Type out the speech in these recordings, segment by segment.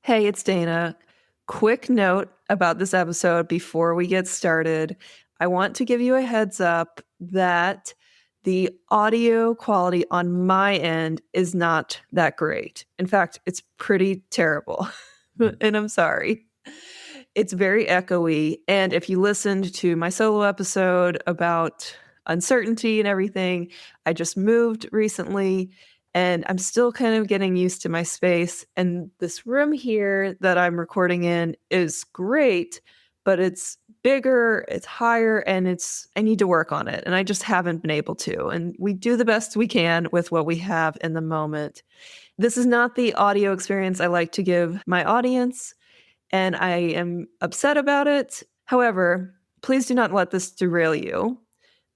Hey, it's Dana. Quick note about this episode before we get started. I want to give you a heads up that the audio quality on my end is not that great. In fact, it's pretty terrible. And I'm sorry. It's very echoey. And if you listened to my solo episode about uncertainty and everything, I just moved recently and I'm still kind of getting used to my space. And this room here that I'm recording in is great, but it's bigger, it's higher, and I need to work on it. And I just haven't been able to. And we do the best we can with what we have in the moment. This is not the audio experience I like to give my audience, and I am upset about it. However, please do not let this derail you.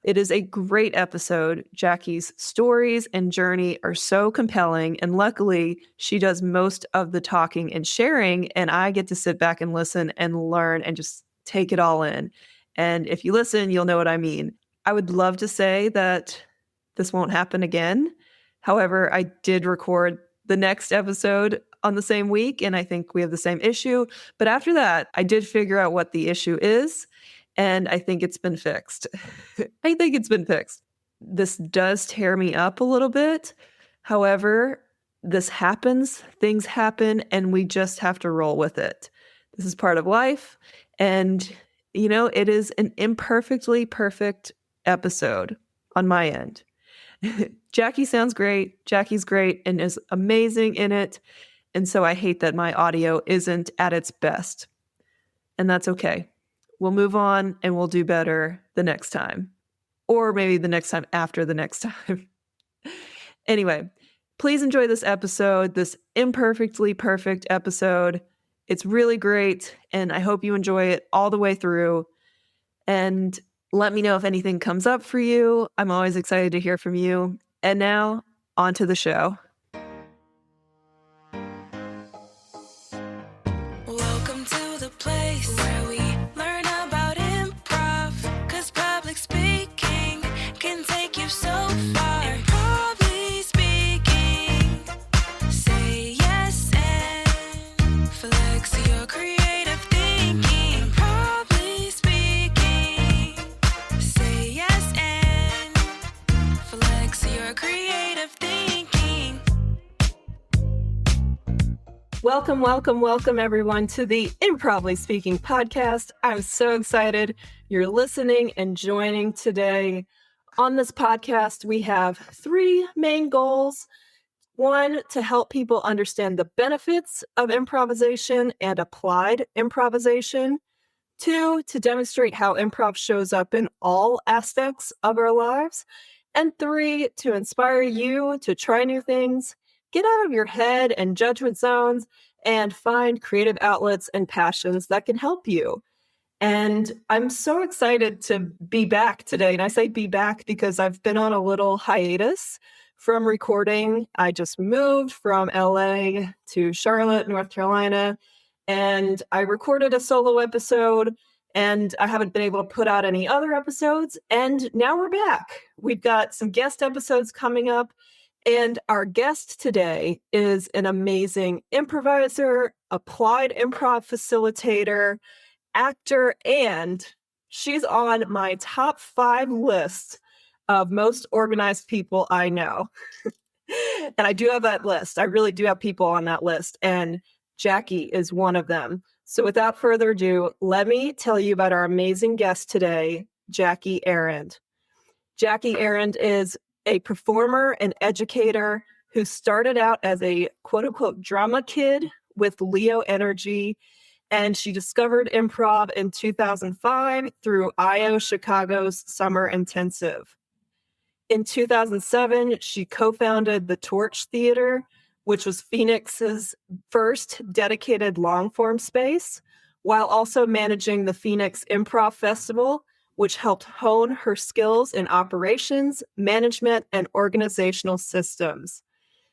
It is a great episode. Jackie's stories and journey are so compelling, and luckily, she does most of the talking and sharing, and I get to sit back and listen and learn and just take it all in. And if you listen, you'll know what I mean. I would love to say that this won't happen again. However, I did record the next episode on the same week, and I think we have the same issue. But after that, I did figure out what the issue is. And I think it's been fixed. I think it's been fixed. This does tear me up a little bit. However, this happens, things happen, and we just have to roll with it. This is part of life. And, it is an imperfectly perfect episode on my end. Jackie sounds great. Jackie's great and is amazing in it. And so I hate that my audio isn't at its best. And that's okay. We'll move on and we'll do better the next time. Or maybe the next time after the next time. Anyway, please enjoy this episode, this imperfectly perfect episode. It's really great, and I hope you enjoy it all the way through. And let me know if anything comes up for you. I'm always excited to hear from you. And now, on to the show. Welcome to the place where we learn about improv, 'cause public speaking can take you so far. Improv speaking, say yes and flex your creative thinking. Improv speaking, say yes and flex your creative thinking. Welcome, everyone, to the Improv Speaking podcast. I'm so excited you're listening and joining today. On this podcast, we have three main goals. One, to help people understand the benefits of improvisation and applied improvisation. Two, to demonstrate how improv shows up in all aspects of our lives. And three, to inspire you to try new things, get out of your head and judgment zones, and find creative outlets and passions that can help you. And I'm so excited to be back today. And I say be back because I've been on a little hiatus from recording. I just moved from LA to Charlotte, North Carolina, and I recorded a solo episode, and I haven't been able to put out any other episodes. And now we're back. We've got some guest episodes coming up. And our guest today is an amazing improviser, applied improv facilitator, actor, and she's on my top 5 list of most organized people I know. And I do have that list. I really do have people on that list. And Jackie is one of them. So without further ado, let me tell you about our amazing guest today, Jacque Arend. Jacque Arend is a performer and educator who started out as a quote-unquote drama kid with Leo energy, and she discovered improv in 2005 through IO Chicago's Summer Intensive. In 2007, she co-founded the Torch Theater, which was Phoenix's first dedicated long-form space, while also managing the Phoenix Improv Festival, which helped hone her skills in operations, management, and organizational systems.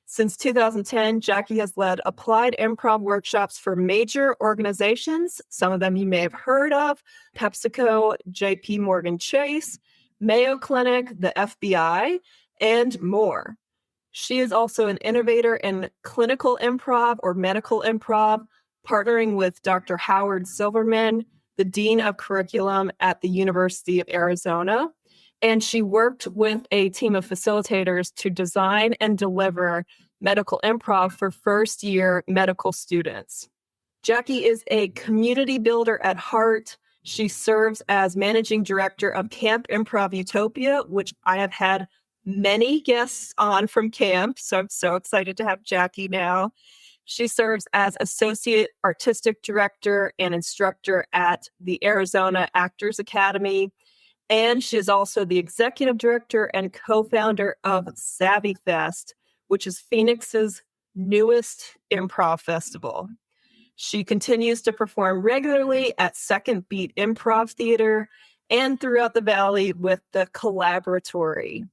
Since 2010, Jacque has led applied improv workshops for major organizations, some of them you may have heard of, PepsiCo, JP Morgan Chase, Mayo Clinic, the FBI, and more. She is also an innovator in clinical improv or medical improv, partnering with Dr. Howard Silverman, the Dean of Curriculum at the University of Arizona. And she worked with a team of facilitators to design and deliver medical improv for first-year medical students. Jacque is a community builder at heart. She serves as managing director of Camp Improv Utopia, which I have had many guests on from camp. So I'm so excited to have Jacque now. She serves as associate artistic director and instructor at the Arizona Actors Academy. And she is also the executive director and co-founder of Savi Fest, which is Phoenix's newest improv festival. She continues to perform regularly at Second Beat Improv Theater and throughout the Valley with the Collaboratory.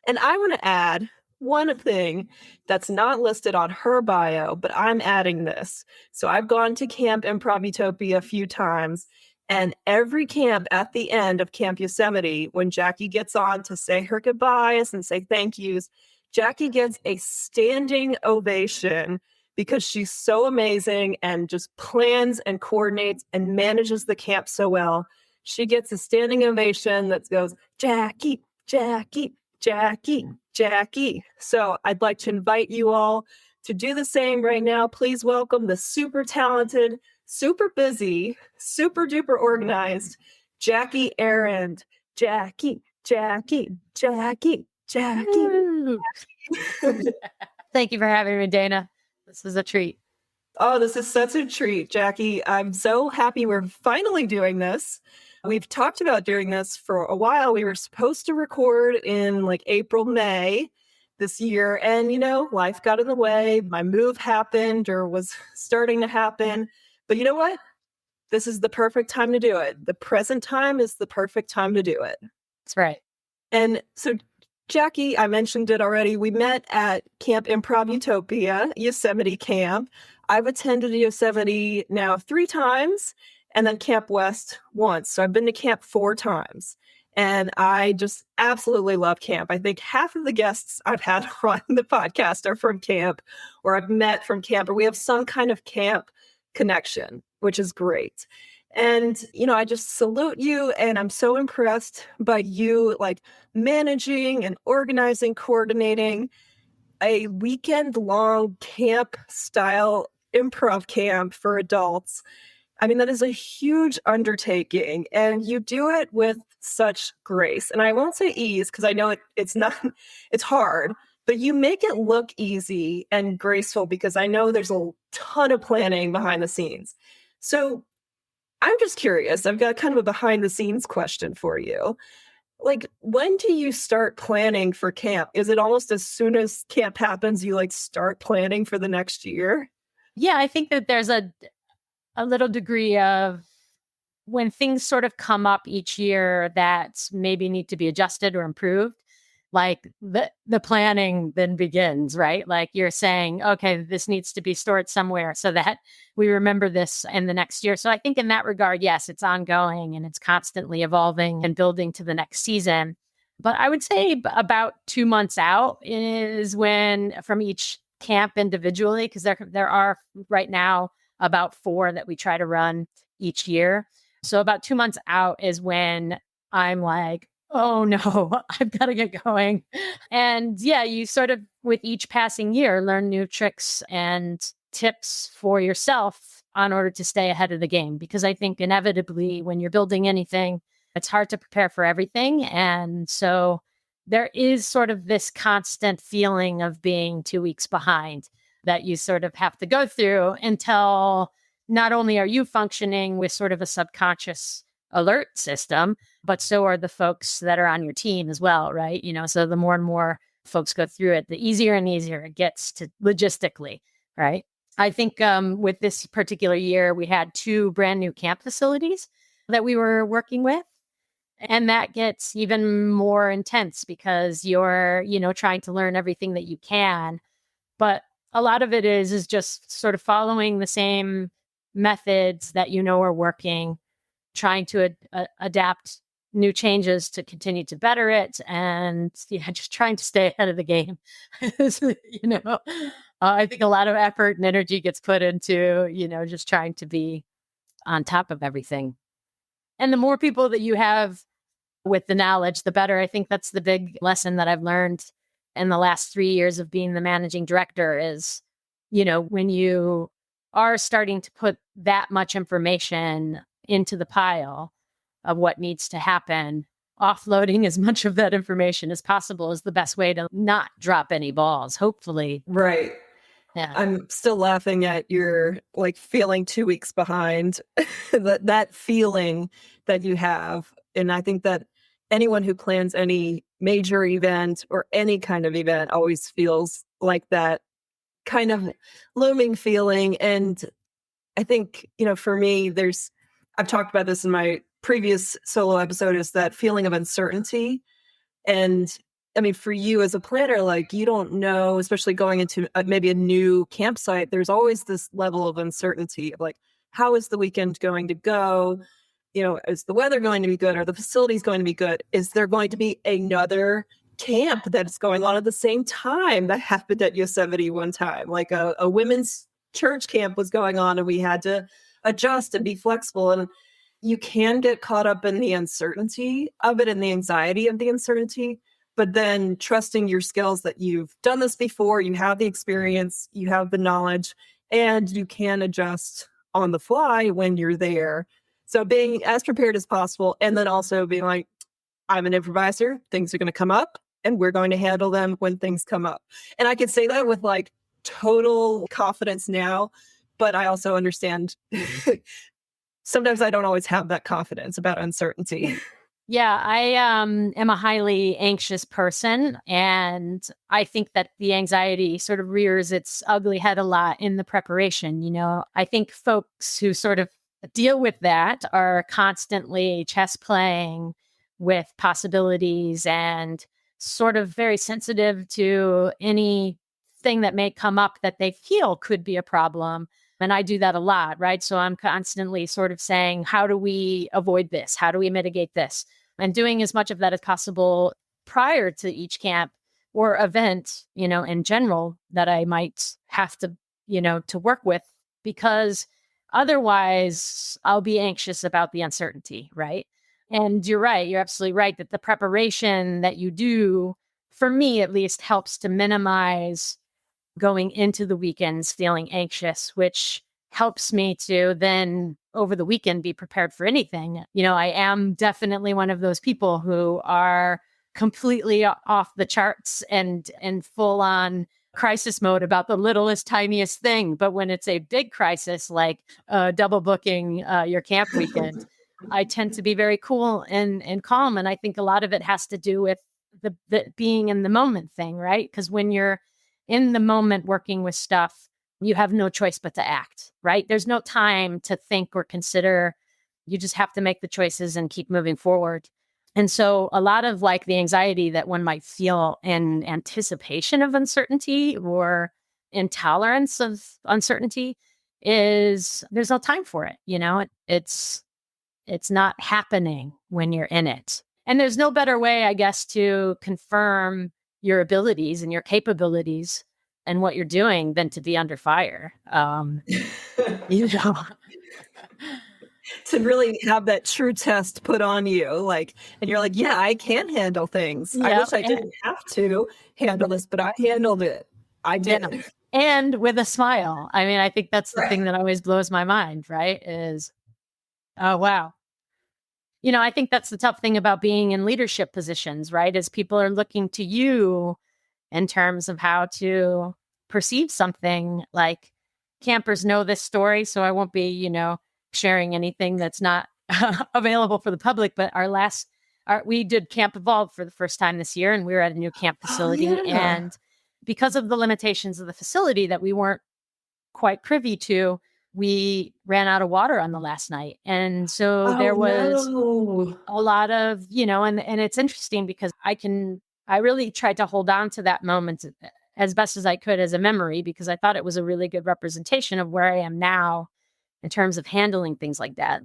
And I want to add one thing that's not listed on her bio, but I'm adding this. So I've gone to Camp Improv Utopia a few times, and every camp at the end of Camp Yosemite, when Jacque gets on to say her goodbyes and say thank yous, Jacque gets a standing ovation because she's so amazing and just plans and coordinates and manages the camp so well. She gets a standing ovation that goes, Jacque, Jacque, Jacque, Jacque. So I'd like to invite you all to do the same right now. Please welcome the super talented, super busy, super duper organized Jacque Arend. Jacque, Jacque, Jacque, Jacque. Thank you for having me, Dana. This is a treat. Oh, this is such a treat, Jacque. I'm so happy we're finally doing this. We've talked about doing this for a while. We were supposed to record in like April, May this year. And, life got in the way. My move happened or was starting to happen. But you know what? This is the perfect time to do it. The present time is the perfect time to do it. That's right. And so, Jacque, I mentioned it already. We met at Camp Improv Utopia, Yosemite Camp. I've attended Yosemite now 3 times and then Camp West once. So I've been to camp 4 times. And I just absolutely love camp. I think half of the guests I've had on the podcast are from camp or I've met from camp or we have some kind of camp connection, which is great. And, I just salute you and I'm so impressed by you managing and organizing, coordinating a weekend-long camp-style improv camp for adults. I mean, that is a huge undertaking and you do it with such grace. And I won't say ease because I know it's not, it's hard, but you make it look easy and graceful because I know there's a ton of planning behind the scenes. So I'm just curious. I've got kind of a behind the scenes question for you. When do you start planning for camp? Is it almost as soon as camp happens, you start planning for the next year? Yeah, I think that there's a little degree of when things sort of come up each year that maybe need to be adjusted or improved, the planning then begins, right? You're saying, okay, this needs to be stored somewhere so that we remember this in the next year. So I think in that regard, yes, it's ongoing and it's constantly evolving and building to the next season. But I would say about 2 months out is when from each camp individually, because there are right now about 4 that we try to run each year. So about 2 months out is when I'm like, oh no, I've got to get going. And yeah, you sort of, with each passing year, learn new tricks and tips for yourself in order to stay ahead of the game. Because I think inevitably when you're building anything, it's hard to prepare for everything. And so there is sort of this constant feeling of being 2 weeks behind that you sort of have to go through until not only are you functioning with sort of a subconscious alert system, but so are the folks that are on your team as well, right? So the more and more folks go through it, the easier and easier it gets to logistically, right? I think with this particular year, we had 2 brand new camp facilities that we were working with. And that gets even more intense because you're, trying to learn everything that you can. But a lot of it is just sort of following the same methods that are working, trying to adapt new changes to continue to better it, and just trying to stay ahead of the game. I think a lot of effort and energy gets put into, just trying to be on top of everything. And the more people that you have with the knowledge, the better. I think that's the big lesson that I've learned in the last 3 years of being the managing director is, when you are starting to put that much information into the pile of what needs to happen, offloading as much of that information as possible is the best way to not drop any balls, hopefully. Right. Yeah. I'm still laughing at your feeling 2 weeks behind, that feeling that you have. And I think that anyone who plans any major event or any kind of event always feels like that kind of looming feeling. And I think, for me, I've talked about this in my previous solo episode, is that feeling of uncertainty. And I mean, for you as a planner, you don't know, especially going into maybe a new campsite, there's always this level of uncertainty of how is the weekend going to go? Is the weather going to be good? Are the facilities going to be good? Is there going to be another camp that's going on at the same time? That happened at Yosemite one time. A women's church camp was going on, and we had to adjust and be flexible. And you can get caught up in the uncertainty of it and the anxiety of the uncertainty, but then trusting your skills that you've done this before, you have the experience, you have the knowledge, and you can adjust on the fly when you're there. So being as prepared as possible, and then also being like, I'm an improviser, things are going to come up, and we're going to handle them when things come up. And I can say that with total confidence now, but I also understand sometimes I don't always have that confidence about uncertainty. Yeah, I am a highly anxious person, and I think that the anxiety sort of rears its ugly head a lot in the preparation. I think folks who sort of deal with that are constantly chess playing with possibilities and sort of very sensitive to anything that may come up that they feel could be a problem. And I do that a lot, right? So I'm constantly sort of saying, how do we avoid this? How do we mitigate this? And doing as much of that as possible prior to each camp or event, in general, that I might have to, to work with, because otherwise I'll be anxious about the uncertainty, right? And you're right. You're absolutely right that the preparation that you do, for me at least, helps to minimize going into the weekends feeling anxious, which helps me to then over the weekend be prepared for anything. I am definitely one of those people who are completely off the charts and full on crisis mode about the littlest, tiniest thing. But when it's a big crisis, like double booking your camp weekend, I tend to be very cool and calm. And I think a lot of it has to do with the being in the moment thing, right? Because when you're in the moment working with stuff, you have no choice but to act, right? There's no time to think or consider. You just have to make the choices and keep moving forward. And so a lot of the anxiety that one might feel in anticipation of uncertainty or intolerance of uncertainty is there's no time for it. It's not happening when you're in it. And there's no better way, I guess, to confirm your abilities and your capabilities and what you're doing than to be under fire. To really have that true test put on you, and you're like, yeah, I can handle things. I wish I didn't have to handle this, but I handled it. I did. Yeah. And with a smile. I mean, I think that's the thing that always blows my mind, right? Is, oh, wow. I think that's the tough thing about being in leadership positions, right? Is people are looking to you in terms of how to perceive something. Like campers know this story, so I won't be, sharing anything that's not available for the public. But we did Camp Evolve for the first time this year, and we were at a new camp facility. Oh, yeah. And because of the limitations of the facility that we weren't quite privy to, we ran out of water on the last night. And so there was a lot of, and it's interesting because I really tried to hold on to that moment as best as I could as a memory, because I thought it was a really good representation of where I am now in terms of handling things like that.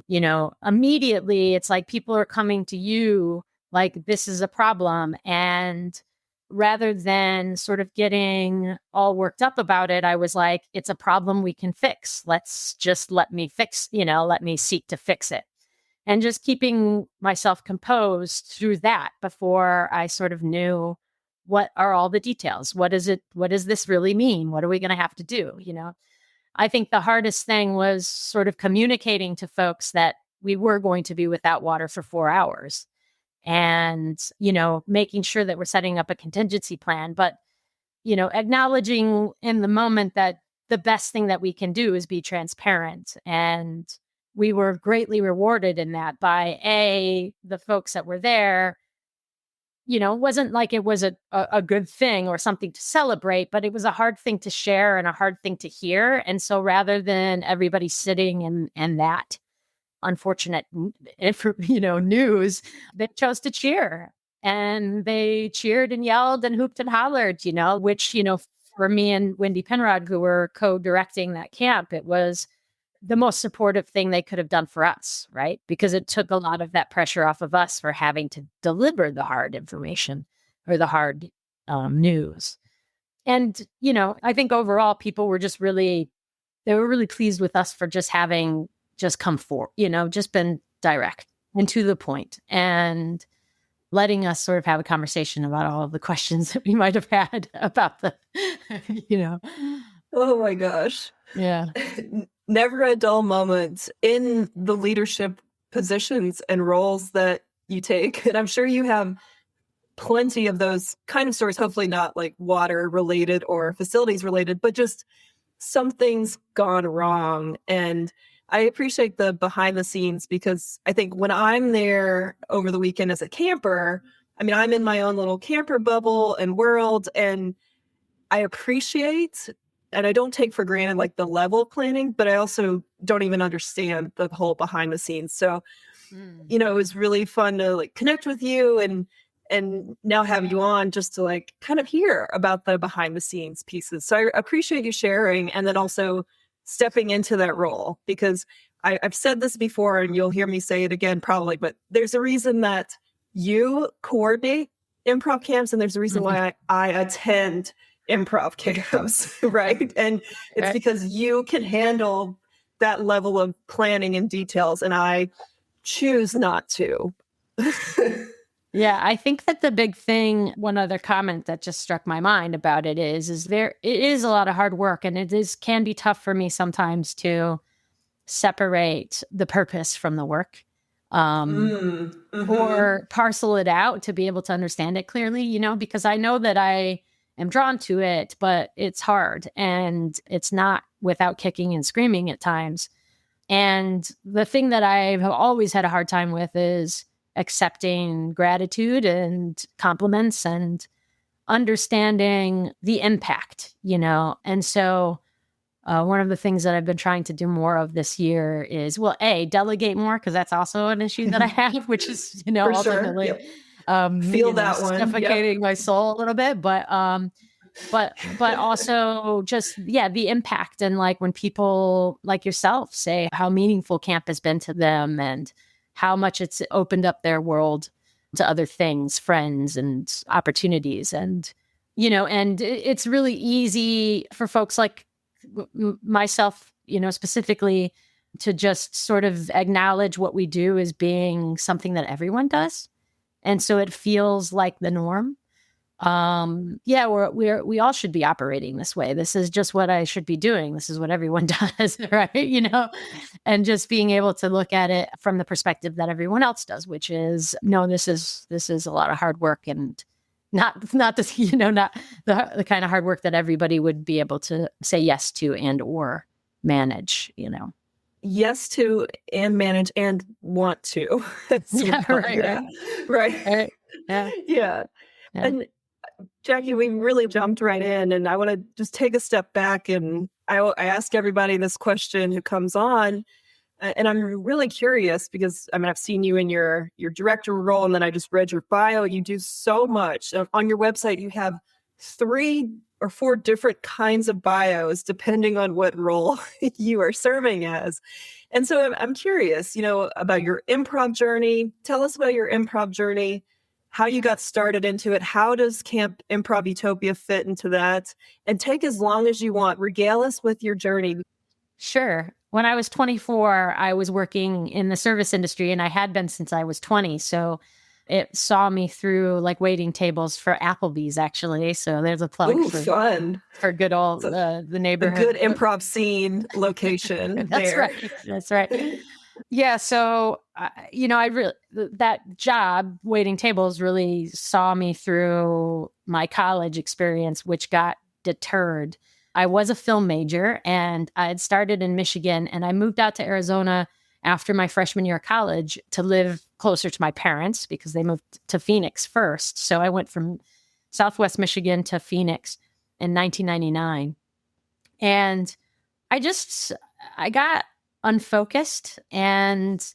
Immediately it's like people are coming to you like this is a problem. And rather than sort of getting all worked up about it, I was like, it's a problem we can fix. Let me seek to fix it. And just keeping myself composed through that before I sort of knew what are all the details. What does this really mean? What are we going to have to do? I think the hardest thing was sort of communicating to folks that we were going to be without water for 4 hours and, making sure that we're setting up a contingency plan, but, acknowledging in the moment that the best thing that we can do is be transparent. And we were greatly rewarded in that by the folks that were there. It wasn't like it was a good thing or something to celebrate, but it was a hard thing to share and a hard thing to hear. And so rather than everybody sitting in that unfortunate, news, they chose to cheer. And they cheered and yelled and hooped and hollered, which, for me and Wendy Penrod, who were co-directing that camp, it was the most supportive thing they could have done for us, right? Because it took a lot of that pressure off of us for having to deliver the hard information or the hard news. And, I think overall people were they were really pleased with us for just having just come forward, just been direct and to the point and letting us sort of have a conversation about all of the questions that we might have had about the, Oh my gosh. Yeah. Never a dull moment in the leadership positions and roles that you take. And I'm sure you have plenty of those kind of stories, hopefully not like water related or facilities related, but just something's gone wrong. And I appreciate the behind the scenes because I think when I'm there over the weekend as a camper, I'm in my own little camper bubble and world, and I appreciate and I don't take for granted like the level of planning, but I also don't even understand the whole behind the scenes. So, it was really fun to like connect with you and now have you on just to like kind of hear about the behind the scenes pieces. So I appreciate you sharing and then also stepping into that role because I've said this before and you'll hear me say it again probably, but there's a reason that you coordinate improv camps and there's a reason why I attend improv camps, right? And it's because you can handle that level of planning and details and I choose not to. Yeah, I think that the big thing, one other comment that just struck my mind about it is it is a lot of hard work and can be tough for me sometimes to separate the purpose from the work or parcel it out to be able to understand it clearly, because I know that I am drawn to it, but it's hard and it's not without kicking and screaming at times. And the thing that I've always had a hard time with is accepting gratitude and compliments and understanding the impact, And so one of the things that I've been trying to do more of this year is, delegate more, because that's also an issue that I have, which is, For ultimately sure. Feel that one. Suffocating my soul a little bit. But also just, the impact. And like when people like yourself say how meaningful camp has been to them and how much it's opened up their world to other things, friends and opportunities. And, and it's really easy for folks like myself, specifically to just sort of acknowledge what we do as being something that everyone does. And so it feels like the norm. We all should be operating this way. This is just what I should be doing. This is what everyone does, right? And just being able to look at it from the perspective that everyone else does, which is, no, this is a lot of hard work and not this, not the kind of hard work that everybody would be able to say yes to and or manage, Yes to and manage and want to. Right. Yeah. And Jackie, we really jumped right in, and I want to just take a step back. And I ask everybody this question who comes on, and I'm really curious because I've seen you in your director role, and then I just read your bio. You do so much on your website. You have 3 or 4 different kinds of bios depending on what role you are serving as. And so I'm curious, about your improv journey. Tell us about your improv journey, how you got started into it. How does Camp Improv Utopia fit into that? And take as long as you want. Regale us with your journey. Sure. When I was 24, I was working in the service industry, and I had been since I was 20. So it saw me through like waiting tables for Applebee's, actually. So there's a plug Ooh, fun. for good old the A neighborhood. good improv scene location That's there. right. That's right. Yeah. So, I really, that job waiting tables really saw me through my college experience, which got deterred. I was a film major, and I had started in Michigan, and I moved out to Arizona after my freshman year of college to live closer to my parents because they moved to Phoenix first. So I went from Southwest Michigan to Phoenix in 1999. And I got unfocused, and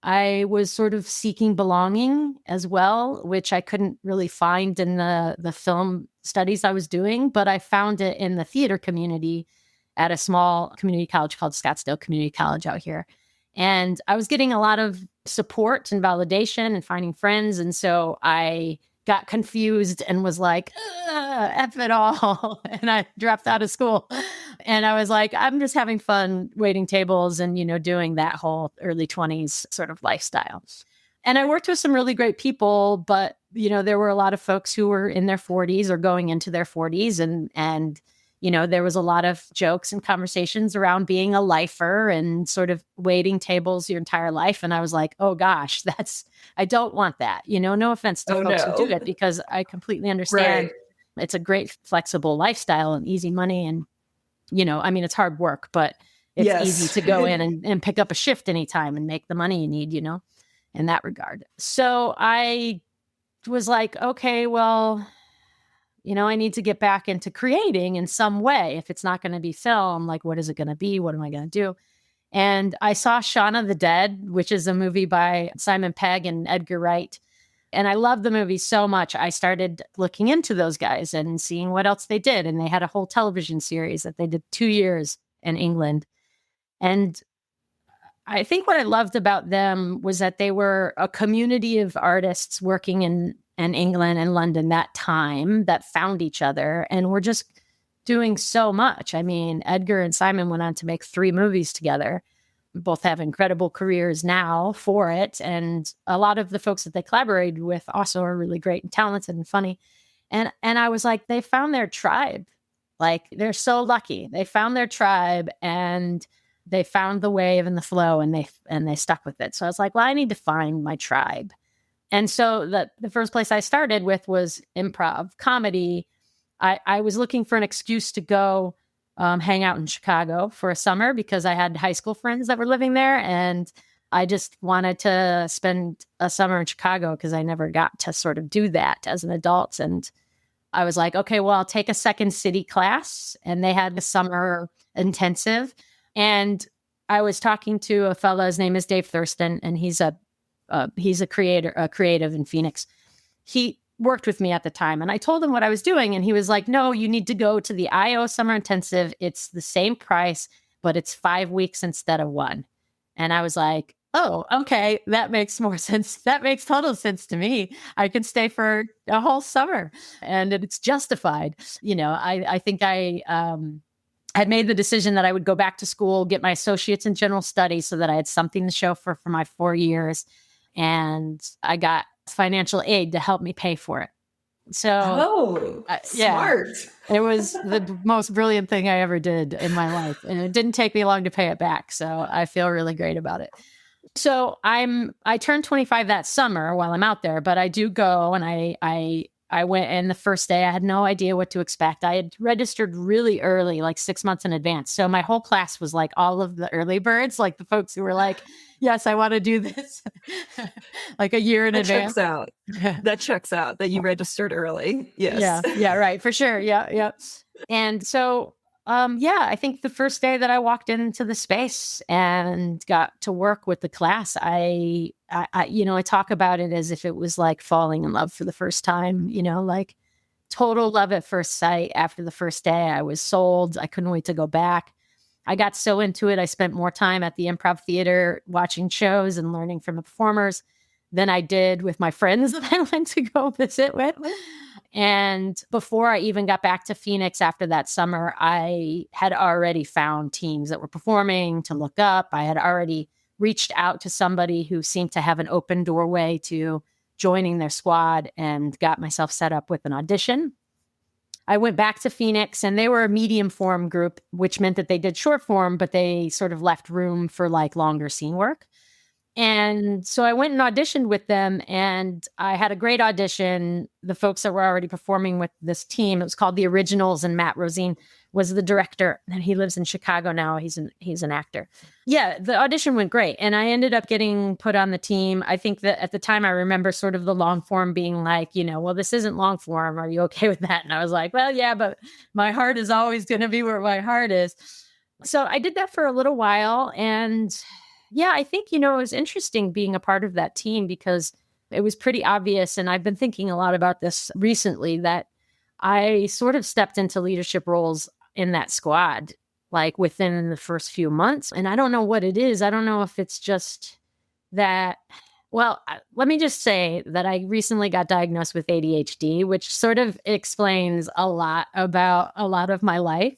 I was sort of seeking belonging as well, which I couldn't really find in the film studies I was doing, but I found it in the theater community at a small community college called Scottsdale Community College out here. And I was getting a lot of support and validation and finding friends. And so I got confused and was like, F it all. And I dropped out of school. And I was like, I'm just having fun waiting tables and, doing that whole early 20s sort of lifestyle. And I worked with some really great people, but, there were a lot of folks who were in their 40s or going into their 40s. And there was a lot of jokes and conversations around being a lifer and sort of waiting tables your entire life. And I was like, oh gosh, I don't want that. No offense to folks who do it, because I completely understand. Right. It's a great flexible lifestyle and easy money. And, it's hard work, but it's easy to go in and pick up a shift anytime and make the money you need, in that regard. So I was like, okay, well, I need to get back into creating in some way. If it's not going to be film, like, what is it going to be? What am I going to do? And I saw Shaun of the Dead, which is a movie by Simon Pegg and Edgar Wright. And I love the movie so much. I started looking into those guys and seeing what else they did. And they had a whole television series that they did 2 years in England. And I think what I loved about them was that they were a community of artists working in England and London that time that found each other and were just doing so much. I mean, Edgar and Simon went on to make 3 movies together. Both have incredible careers now for it. And a lot of the folks that they collaborated with also are really great and talented and funny. And I was like, they found their tribe. Like, they're so lucky. They found their tribe and they found the wave and the flow, and they stuck with it. So I was like, well, I need to find my tribe. And so the first place I started with was improv comedy. I was looking for an excuse to go hang out in Chicago for a summer because I had high school friends that were living there. And I just wanted to spend a summer in Chicago because I never got to sort of do that as an adult. And I was like, okay, well, I'll take a second city class. And they had a summer intensive. And I was talking to a fella, his name is Dave Thurston, and he's a creative in Phoenix. He worked with me at the time, and I told him what I was doing, and he was like, no, you need to go to the IO Summer Intensive. It's the same price, but it's 5 weeks instead of 1. And I was like, oh, okay, that makes more sense. That makes total sense to me. I can stay for a whole summer, and it's justified. I think I had made the decision that I would go back to school, get my associates in general studies so that I had something to show for my 4 years. And I got financial aid to help me pay for it. So, smart. It was the most brilliant thing I ever did in my life. And it didn't take me long to pay it back. So I feel really great about it. So I turned 25 that summer while I'm out there, but I do go, and I went, and the first day I had no idea what to expect. I had registered really early, like 6 months in advance. So my whole class was like all of the early birds, like the folks who were like, yes, I want to do this like a year in advance. Checks out. That checks out that you registered early. Yes. Yeah, right. For sure. Yeah. And so, I think the first day that I walked into the space and got to work with the class, I talk about it as if it was like falling in love for the first time, like total love at first sight. After the first day, I was sold. I couldn't wait to go back. I got so into it. I spent more time at the Improv Theater watching shows and learning from the performers than I did with my friends that I went to go visit with. And before I even got back to Phoenix after that summer, I had already found teams that were performing to look up. I had already reached out to somebody who seemed to have an open doorway to joining their squad and got myself set up with an audition. I went back to Phoenix and they were a medium form group, which meant that they did short form, but they sort of left room for like longer scene work. And so I went and auditioned with them and I had a great audition. The folks that were already performing with this team, it was called The Originals, and Matt Rosine was the director, and he lives in Chicago now. He's an actor. Yeah, the audition went great. And I ended up getting put on the team. I think that at the time I remember sort of the long form being like, well, this isn't long form. Are you okay with that? And I was like, well, yeah, but my heart is always going to be where my heart is. So I did that for a little while. And yeah, I think, it was interesting being a part of that team because it was pretty obvious. And I've been thinking a lot about this recently that I sort of stepped into leadership roles in that squad, like within the first few months. And I don't know what it is. I don't know if it's just that. Well, let me just say that I recently got diagnosed with ADHD, which sort of explains a lot about a lot of my life.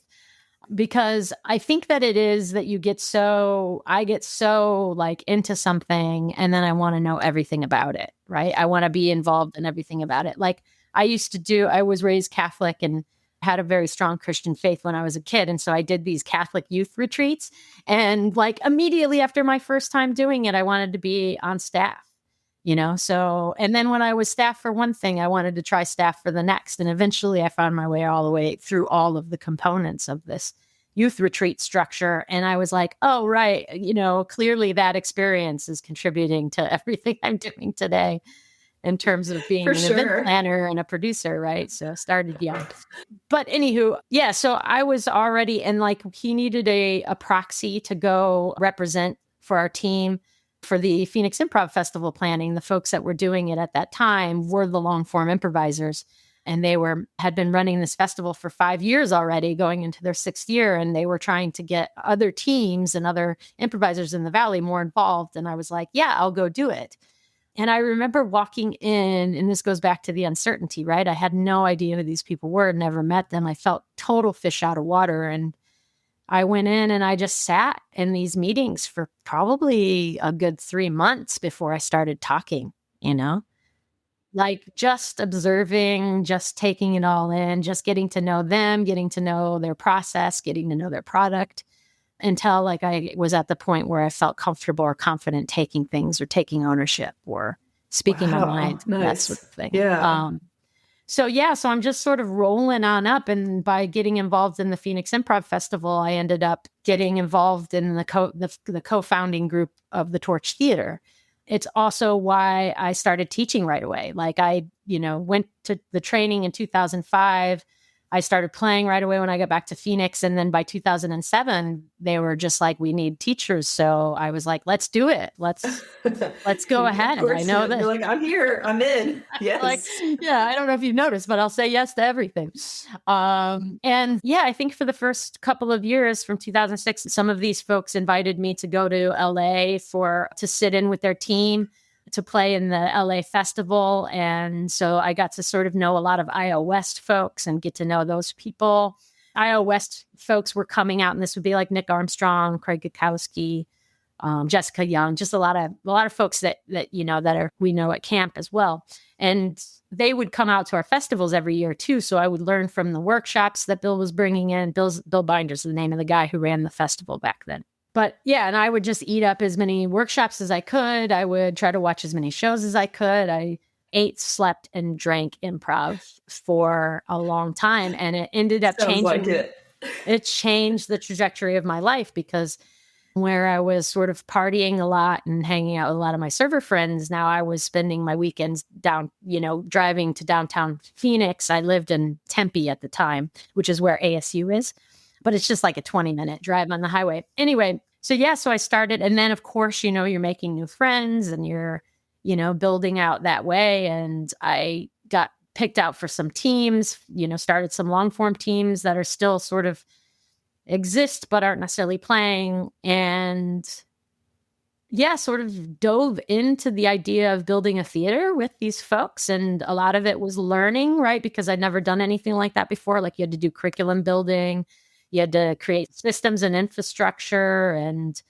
Because I think that it is that I get so like into something and then I want to know everything about it, right? I want to be involved in everything about it. Like I was raised Catholic and had a very strong Christian faith when I was a kid. And so I did these Catholic youth retreats. And like immediately after my first time doing it, I wanted to be on staff. So, and then when I was staff for one thing, I wanted to try staff for the next. And eventually I found my way all the way through all of the components of this youth retreat structure. And I was like, oh, right. Clearly that experience is contributing to everything I'm doing today in terms of being event planner and a producer. Right. So I started young. But anywho, yeah. So I was already, and like he needed a proxy to go represent for our team. For the Phoenix Improv Festival planning, the folks that were doing it at that time were the long form improvisers. And they had been running this festival for 5 years already, going into their 6th year. And they were trying to get other teams and other improvisers in the Valley more involved. And I was like, yeah, I'll go do it. And I remember walking in, and this goes back to the uncertainty, right? I had no idea who these people were, never met them. I felt total fish out of water. And I went in and I just sat in these meetings for probably a good 3 months before I started talking, like just observing, just taking it all in, just getting to know them, getting to know their process, getting to know their product until like I was at the point where I felt comfortable or confident taking things or taking ownership or speaking my mind, that sort of thing. Yeah. So I'm just sort of rolling on up. And by getting involved in the Phoenix Improv Festival, I ended up getting involved in the co-founding group of the Torch Theater. It's also why I started teaching right away. Like I, went to the training in 2005. I started playing right away when I got back to Phoenix. And then by 2007, they were just like, we need teachers. So I was like, let's do it. Let's go ahead. I know that. You're like, I'm here. I'm in. Yes. I don't know if you've noticed, but I'll say yes to everything. And yeah, I think for the first couple of years from 2006, some of these folks invited me to go to LA to sit in with their team to play in the LA festival. And so I got to sort of know a lot of IO West folks and get to know those people. IO West folks were coming out, and this would be like Nick Armstrong, Craig Gakowski, Jessica Young, just a lot of folks that we know at camp as well. And they would come out to our festivals every year too. So I would learn from the workshops that Bill was bringing in. Bill Binder's the name of the guy who ran the festival back then. But yeah, and I would just eat up as many workshops as I could. I would try to watch as many shows as I could. I ate, slept, and drank improv for a long time. And it ended up changing. Like it. It changed the trajectory of my life because where I was sort of partying a lot and hanging out with a lot of my server friends, now I was spending my weekends down, driving to downtown Phoenix. I lived in Tempe at the time, which is where ASU is. But it's just like a 20-minute drive on the highway. Anyway, so I started. And then, of course, you're making new friends and you're, building out that way. And I got picked out for some teams, started some long form teams that are still sort of exist, but aren't necessarily playing. And yeah, sort of dove into the idea of building a theater with these folks. And a lot of it was learning, right? Because I'd never done anything like that before. Like you had to do curriculum building, you had to create systems and infrastructure, and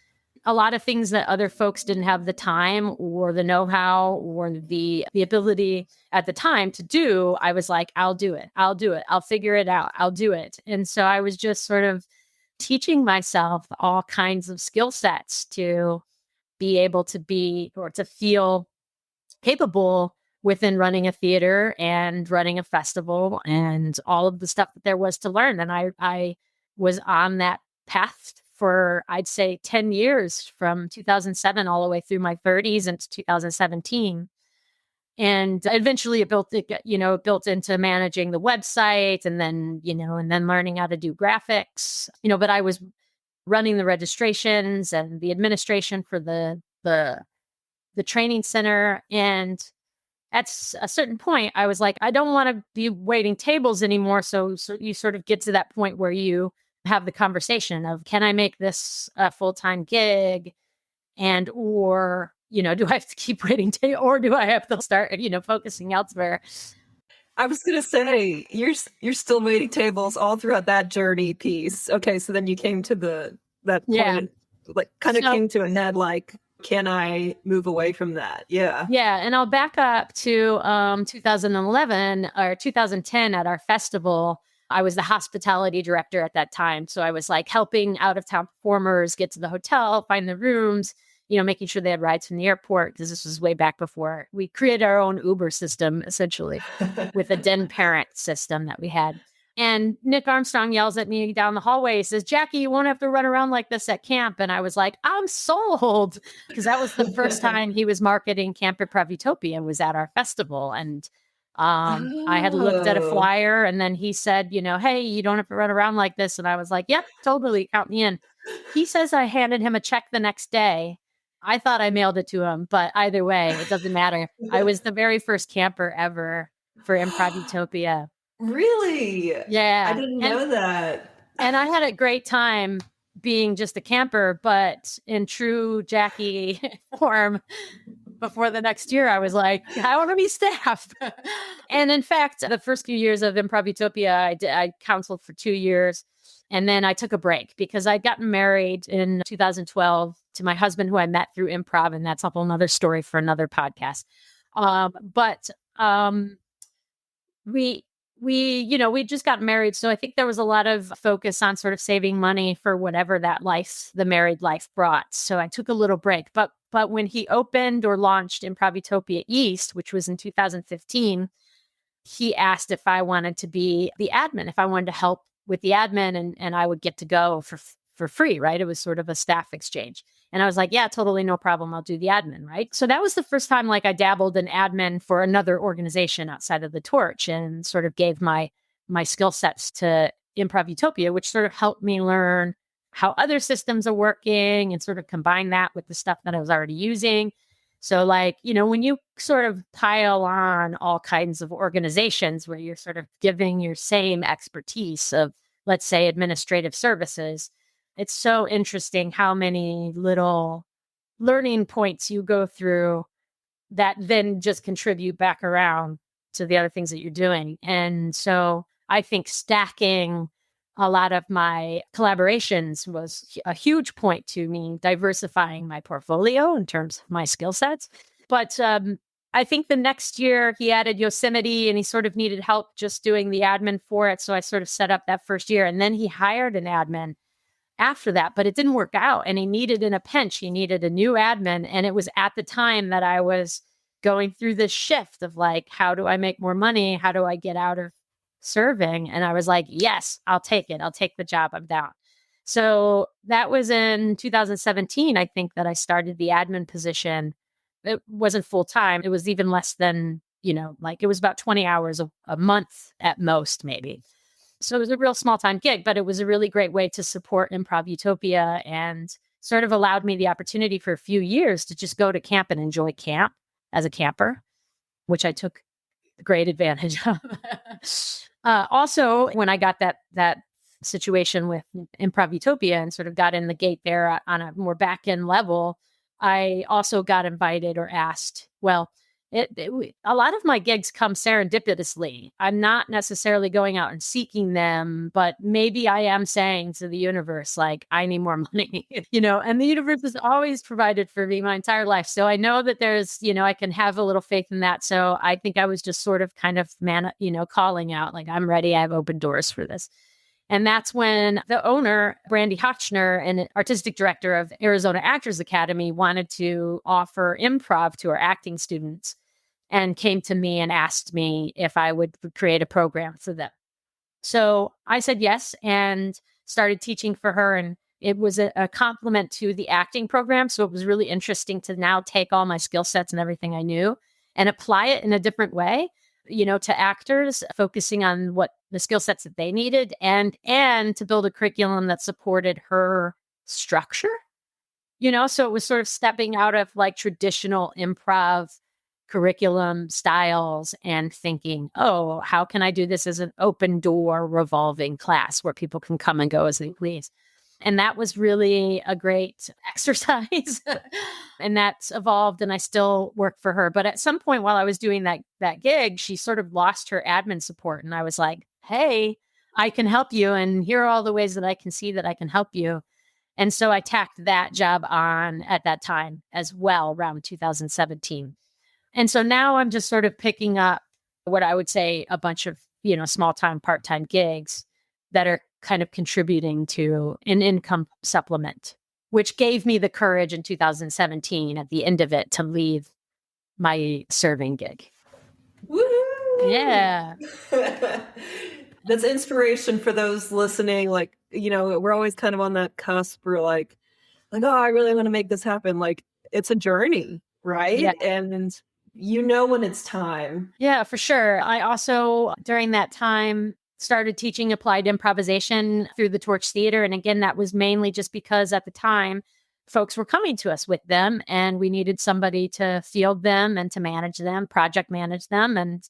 a lot of things that other folks didn't have the time or the know-how or the ability at the time to do. I was like, I'll do it. I'll do it. I'll figure it out. I'll do it. And so I was just sort of teaching myself all kinds of skill sets to be able to be or to feel capable within running a theater and running a festival and all of the stuff that there was to learn. And I was on that path for, I'd say, 10 years from 2007 all the way through my 30s into 2017. And eventually it built into managing the website and then learning how to do graphics, but I was running the registrations and the administration for the training center. And at a certain point, I was like, I don't want to be waiting tables anymore. So you sort of get to that point where you have the conversation of, can I make this a full-time gig? And, or, do I have to keep waiting or do I have to start, focusing elsewhere? I was going to say, you're still waiting tables all throughout that journey piece. Okay. So then you came to that point, came to a head, like, can I move away from that? Yeah. Yeah. And I'll back up to 2011 or 2010 at our festival. I was the hospitality director at that time. So I was like helping out of town performers get to the hotel, find the rooms, making sure they had rides from the airport, because this was way back before we created our own Uber system, essentially, with a den parent system that we had. And Nick Armstrong yells at me down the hallway. He says, Jackie, you won't have to run around like this at camp. And I was like, I'm sold. Because that was the first time he was marketing Camp Improv Utopia, was at our festival. And I had looked at a flyer, and then he said, hey, you don't have to run around like this. And I was like, yep, totally, count me in. He says I handed him a check the next day. I thought I mailed it to him, but either way, it doesn't matter. I was the very first camper ever for Improv Utopia. Really? Yeah. I didn't know that. And I had a great time being just a camper, but in true Jackie form, before the next year, I was like, I want to be staff. And in fact, the first few years of Improv Utopia, I counseled for 2 years. And then I took a break because I'd gotten married in 2012 to my husband, who I met through improv. And that's a whole nother story for another podcast. We just got married. So I think there was a lot of focus on sort of saving money for whatever the married life brought. So I took a little break. But when he opened or launched Improv Utopia East, which was in 2015, he asked if I wanted to be the admin, if I wanted to help with the admin, and I would get to go for free, right? It was sort of a staff exchange. And I was like, yeah, totally, no problem. I'll do the admin, right? So that was the first time I dabbled in admin for another organization outside of the Torch, and sort of gave my skill sets to Improv Utopia, which sort of helped me learn how other systems are working and sort of combine that with the stuff that I was already using. So when you sort of pile on all kinds of organizations where you're sort of giving your same expertise of, let's say, administrative services, it's so interesting how many little learning points you go through that then just contribute back around to the other things that you're doing. And so I think stacking a lot of my collaborations was a huge point to me, diversifying my portfolio in terms of my skill sets. But I think the next year he added Yosemite, and he sort of needed help just doing the admin for it. So I sort of set up that first year, and then he hired an admin after that, but it didn't work out. And he needed, in a pinch, he needed a new admin. And it was at the time that I was going through this shift of like, how do I make more money? How do I get out of serving? And I was like, yes, I'll take it. I'll take the job. I'm down. So that was in 2017, I think, that I started the admin position. It wasn't full time. It was even less than, it was about 20 hours a month at most, maybe. So it was a real small time gig, but it was a really great way to support Improv Utopia, and sort of allowed me the opportunity for a few years to just go to camp and enjoy camp as a camper, which I took great advantage of. Also, when I got that situation with Improv Utopia and sort of got in the gate there on a more back end level, I also got invited or asked. Well, a lot of my gigs come serendipitously. I'm not necessarily going out and seeking them, but maybe I am saying to the universe, like, I need more money, and the universe has always provided for me my entire life. So I know that there's, I can have a little faith in that. So I think I was just sort of kind of calling out, like, I'm ready. I have open doors for this. And that's when the owner, Brandy Hotchner, and artistic director of Arizona Actors Academy, wanted to offer improv to our acting students and came to me and asked me if I would create a program for them. So I said yes and started teaching for her. And it was a complement to the acting program. So it was really interesting to now take all my skill sets and everything I knew and apply it in a different way, to actors, focusing on what the skill sets that they needed and to build a curriculum that supported her structure, so it was sort of stepping out of like traditional improv curriculum styles and thinking, oh, how can I do this as an open door revolving class where people can come and go as they please? And that was really a great exercise. And that's evolved and I still work for her. But at some point while I was doing that gig, she sort of lost her admin support. And I was like, hey, I can help you. And here are all the ways that I can see that I can help you. And so I tacked that job on at that time as well, around 2017. And so now I'm just sort of picking up what I would say a bunch of, small-time, part-time gigs that are kind of contributing to an income supplement, which gave me the courage in 2017 at the end of it to leave my serving gig. Woo! Yeah. That's inspiration for those listening. Like, we're always kind of on that cusp. We're like, oh, I really want to make this happen. Like, it's a journey, right? Yeah. And when it's time. Yeah, for sure. I also, during that time, started teaching applied improvisation through the Torch Theater. And again, that was mainly just because at the time, folks were coming to us with them and we needed somebody to field them and to manage them, project manage them. And,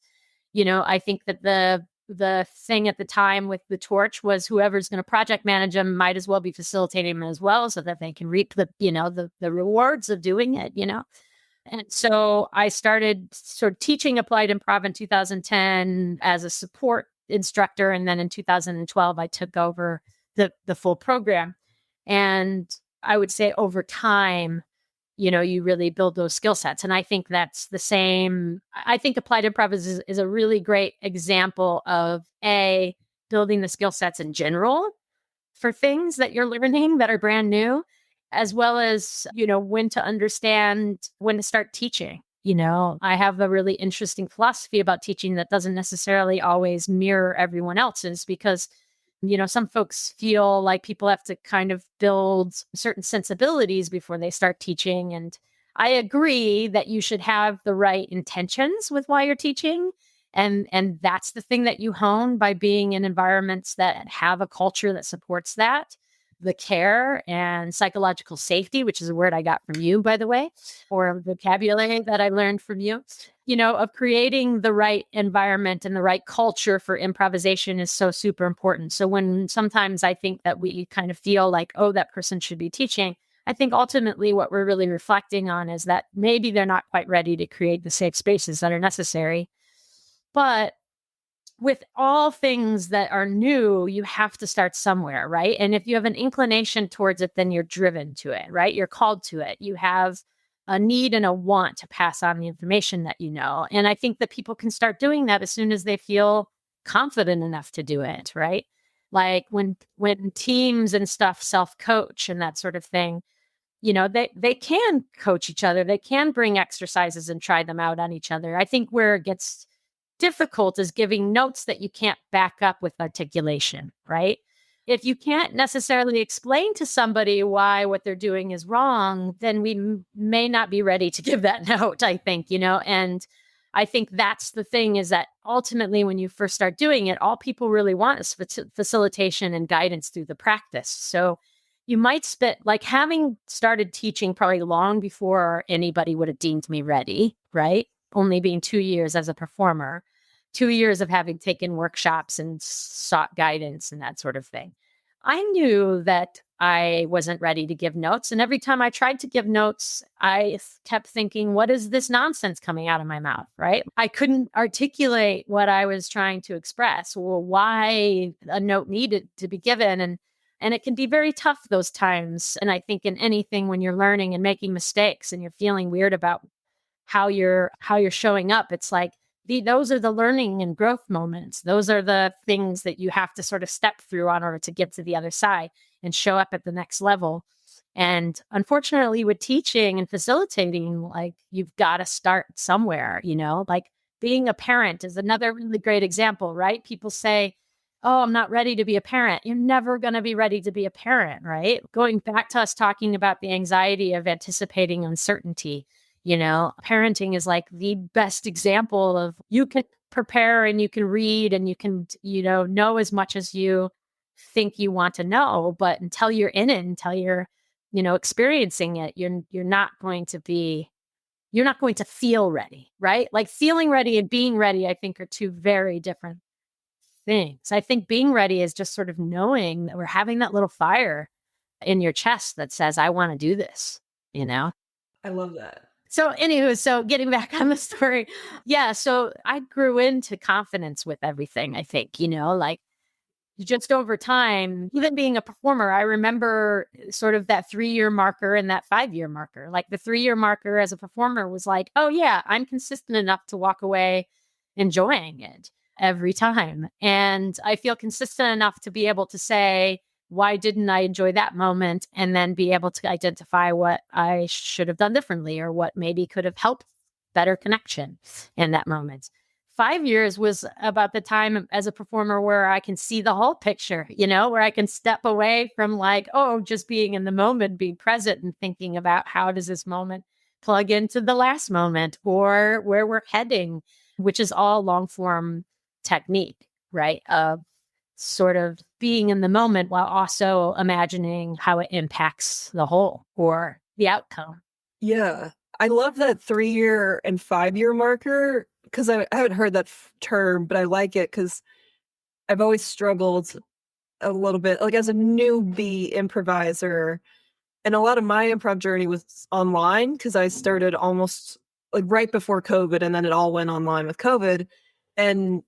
I think that the thing at the time with the Torch was whoever's going to project manage them might as well be facilitating them as well so that they can reap the rewards of doing it, And so I started sort of teaching applied improv in 2010 as a support instructor. And then in 2012, I took over the full program. And I would say over time, you really build those skill sets. And I think that's the same. I think applied improv is a really great example of building the skill sets in general for things that you're learning that are brand new, as well as, when to understand when to start teaching. I have a really interesting philosophy about teaching that doesn't necessarily always mirror everyone else's because, some folks feel like people have to kind of build certain sensibilities before they start teaching. And I agree that you should have the right intentions with why you're teaching. And that's the thing that you hone by being in environments that have a culture that supports that. The care and psychological safety, which is a word I got from you, by the way, or vocabulary that I learned from you, of creating the right environment and the right culture for improvisation is so super important. So when sometimes I think that we kind of feel like, oh, that person should be teaching, I think ultimately what we're really reflecting on is that maybe they're not quite ready to create the safe spaces that are necessary. But with all things that are new, you have to start somewhere, right? And if you have an inclination towards it, then you're driven to it, right? You're called to it. You have a need and a want to pass on the information that you know. And I think that people can start doing that as soon as they feel confident enough to do it, right? Like when teams and stuff self-coach and that sort of thing, they can coach each other. They can bring exercises and try them out on each other. I think where it gets difficult is giving notes that you can't back up with articulation, right? If you can't necessarily explain to somebody why what they're doing is wrong, then we may not be ready to give that note, I think, and I think that's the thing is that ultimately when you first start doing it, all people really want is facilitation and guidance through the practice. So you might like having started teaching probably long before anybody would have deemed me ready, right? Only being 2 years as a performer. 2 years of having taken workshops and sought guidance and that sort of thing. I knew that I wasn't ready to give notes. And every time I tried to give notes, I kept thinking, what is this nonsense coming out of my mouth? Right. I couldn't articulate what I was trying to express or why a note needed to be given. And it can be very tough those times. And I think in anything when you're learning and making mistakes and you're feeling weird about how you're showing up, it's like those are the learning and growth moments. Those are the things that you have to sort of step through in order to get to the other side and show up at the next level. And unfortunately, with teaching and facilitating, like you've got to start somewhere, like being a parent is another really great example, right? People say, oh, I'm not ready to be a parent. You're never going to be ready to be a parent, right? Going back to us talking about the anxiety of anticipating uncertainty, parenting is like the best example of you can prepare and you can read and you can, know as much as you think you want to know, but until you're in it, until you're, experiencing it, you're not going to feel ready, right? Like feeling ready and being ready, I think are two very different things. I think being ready is just sort of knowing that we're having that little fire in your chest that says, I want to do this, I love that. So anywho, so getting back on the story. Yeah. So I grew into confidence with everything, I think, like just over time, even being a performer, I remember sort of that 3-year marker and that 5-year marker. Like the 3-year marker as a performer was like, oh yeah, I'm consistent enough to walk away enjoying it every time. And I feel consistent enough to be able to say, why didn't I enjoy that moment? And then be able to identify what I should have done differently or what maybe could have helped better connection in that moment. 5 years was about the time as a performer where I can see the whole picture, where I can step away from like, oh, just being in the moment, being present and thinking about how does this moment plug into the last moment or where we're heading, which is all long form technique, right? Of sort of being in the moment while also imagining how it impacts the whole or the outcome. Yeah. I love that 3-year and 5-year marker because I haven't heard that term, but I like it because I've always struggled a little bit, like as a newbie improviser. And a lot of my improv journey was online because I started almost like right before COVID and then it all went online with COVID. And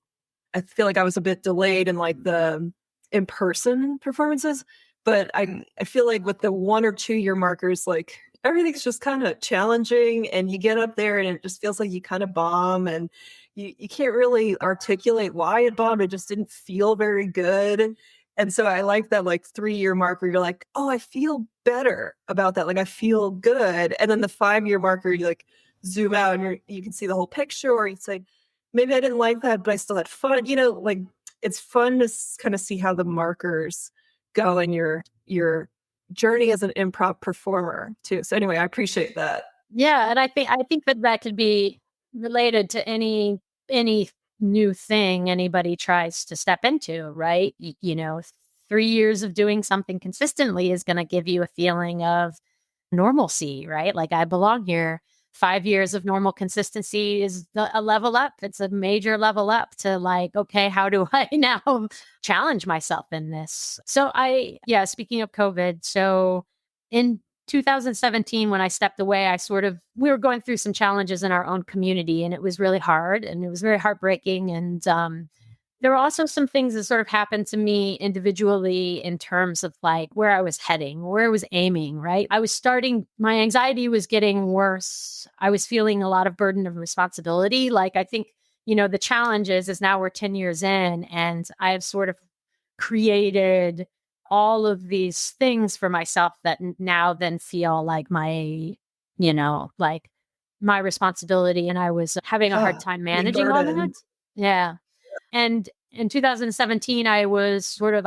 I feel like I was a bit delayed in like the in-person performances, but I feel like with the 1 or 2-year markers, like everything's just kind of challenging and you get up there and it just feels like you kind of bomb and you can't really articulate why it bombed. It just didn't feel very good. And so I like that like 3-year marker, you're like, oh, I feel better about that. Like I feel good. And then the 5-year marker, you like zoom out and you can see the whole picture or you say, maybe I didn't like that, but I still had fun. Like it's fun to kind of see how the markers go in your journey as an improv performer too. So anyway, I appreciate that. Yeah, and I think that could be related to any new thing anybody tries to step into, right? 3 years of doing something consistently is going to give you a feeling of normalcy, right? Like I belong here. 5 years of normal consistency is a level up. It's a major level up to like, okay, how do I now challenge myself in this? So speaking of COVID, so in 2017, when I stepped away, we were going through some challenges in our own community and it was really hard and it was very heartbreaking. And there were also some things that sort of happened to me individually in terms of like where I was heading, where I was aiming, right? My anxiety was getting worse. I was feeling a lot of burden of responsibility. Like I think, the challenge is now we're 10 years in and I've sort of created all of these things for myself that now then feel like my responsibility. And I was having a hard time managing all that. Yeah. And in 2017, I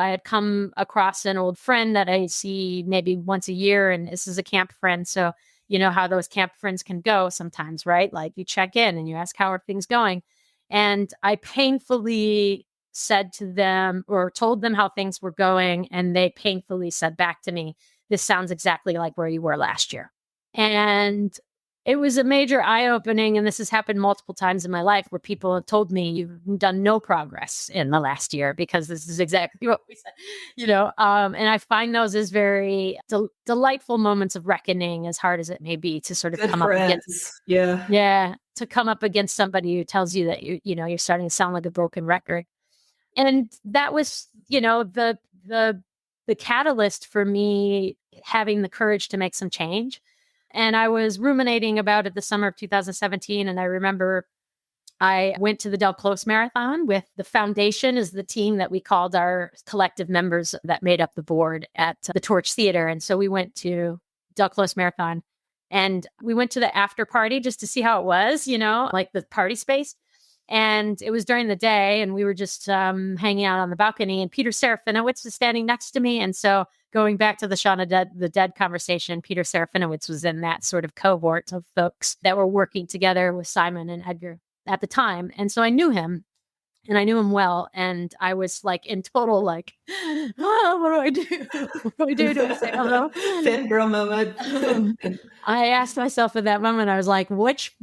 had come across an old friend that I see maybe once a year. And this is a camp friend. So, you know how those camp friends can go sometimes, right? Like you check in and you ask, how are things going? And I painfully said to them or told them how things were going. And they painfully said back to me, this sounds exactly like where you were last year. And it was a major eye-opening, and this has happened multiple times in my life where people have told me you've done no progress in the last year because this is exactly what we said, and I find those as very delightful moments of reckoning, as hard as it may be to sort of Good come up against. friends. Yeah. Yeah, to come up against somebody who tells you that you're starting to sound like a broken record. And that was, the catalyst for me having the courage to make some change. And I was ruminating about it the summer of 2017. And I remember I went to the Del Close Marathon with the foundation as the team that we called our collective members that made up the board at the Torch Theater. And so we went to Del Close Marathon and we went to the after party just to see how it was, like the party space. And it was during the day and we were just hanging out on the balcony, and Peter Serafinowicz was standing next to me. And so going back to the Shaun of the Dead conversation, Peter Serafinowicz was in that sort of cohort of folks that were working together with Simon and Edgar at the time. And so I knew him and I knew him well. And I was like in total, like, oh, what do I do? What do I do? Do I say hello? Fangirl moment. I asked myself at that moment, I was like, which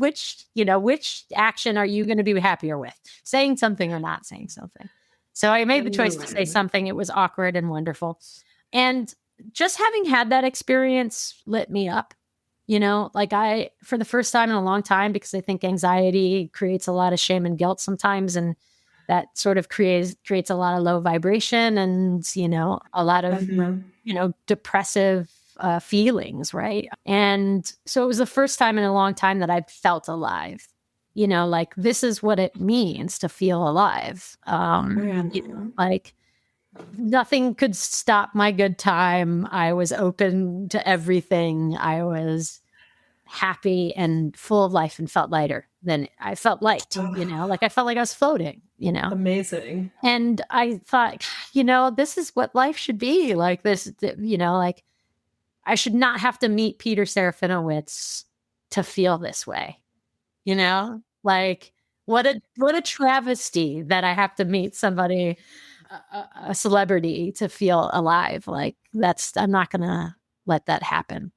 action are you going to be happier with? Saying something or not saying something? So I made the choice to say something. It was awkward and wonderful. And just having had that experience lit me up, for the first time in a long time, because I think anxiety creates a lot of shame and guilt sometimes. And that sort of creates a lot of low vibration and, a lot of, depressive feelings. Right. And so it was the first time in a long time that I felt alive, like this is what it means to feel alive. Like nothing could stop my good time. I was open to everything. I was happy and full of life and felt lighter than I felt light, like I felt like I was floating, Amazing. And I thought, this is what life should be like this, like I should not have to meet Peter Serafinowicz to feel this way, like what a travesty that I have to meet somebody, a celebrity to feel alive. Like I'm not going to let that happen.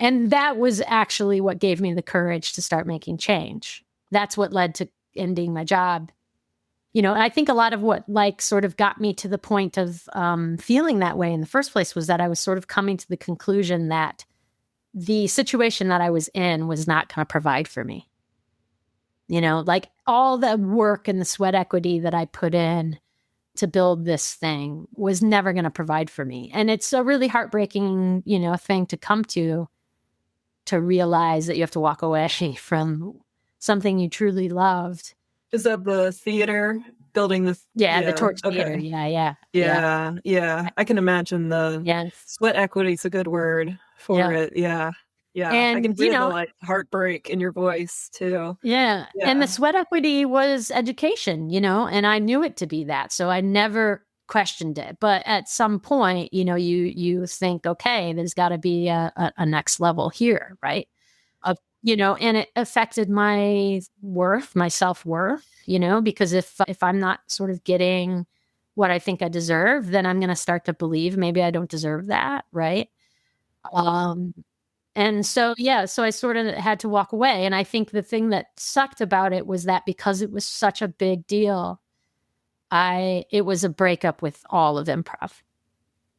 And that was actually what gave me the courage to start making change. That's what led to ending my job. I think a lot of what sort of got me to the point of feeling that way in the first place was that I was sort of coming to the conclusion that the situation that I was in was not going to provide for me. Like all the work and the sweat equity that I put in to build this thing was never going to provide for me. And it's a really heartbreaking, thing to come to realize that you have to walk away from something you truly loved. Is that the theater building the? Yeah, the Torch Theater. Yeah. I can imagine the sweat equity is a good word for it. Yeah. And, I can feel the heartbreak in your voice too. Yeah. And the sweat equity was education, and I knew it to be that. So I never questioned it. But at some point, you think, okay, there's got to be a next level here, right? And it affected my worth, my self-worth, because if I'm not sort of getting what I think I deserve, then I'm going to start to believe maybe I don't deserve that, right? And so, so I sort of had to walk away. And I think the thing that sucked about it was that because it was such a big deal, it was a breakup with all of improv.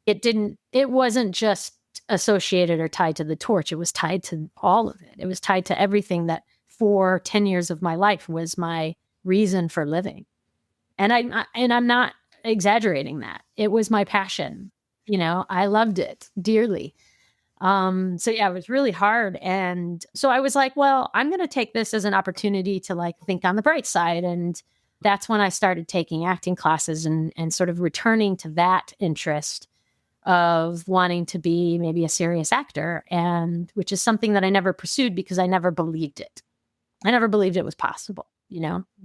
It wasn't just associated or tied to the Torch. It was tied to all of it. It was tied to everything that for 10 years of my life was my reason for living. And I'm not exaggerating that. It was my passion. I loved it dearly. It was really hard. And so I was like, well, I'm going to take this as an opportunity to think on the bright side. And that's when I started taking acting classes and sort of returning to that interest of wanting to be maybe a serious actor, and which is something that I never pursued because I never believed it. I never believed it was possible,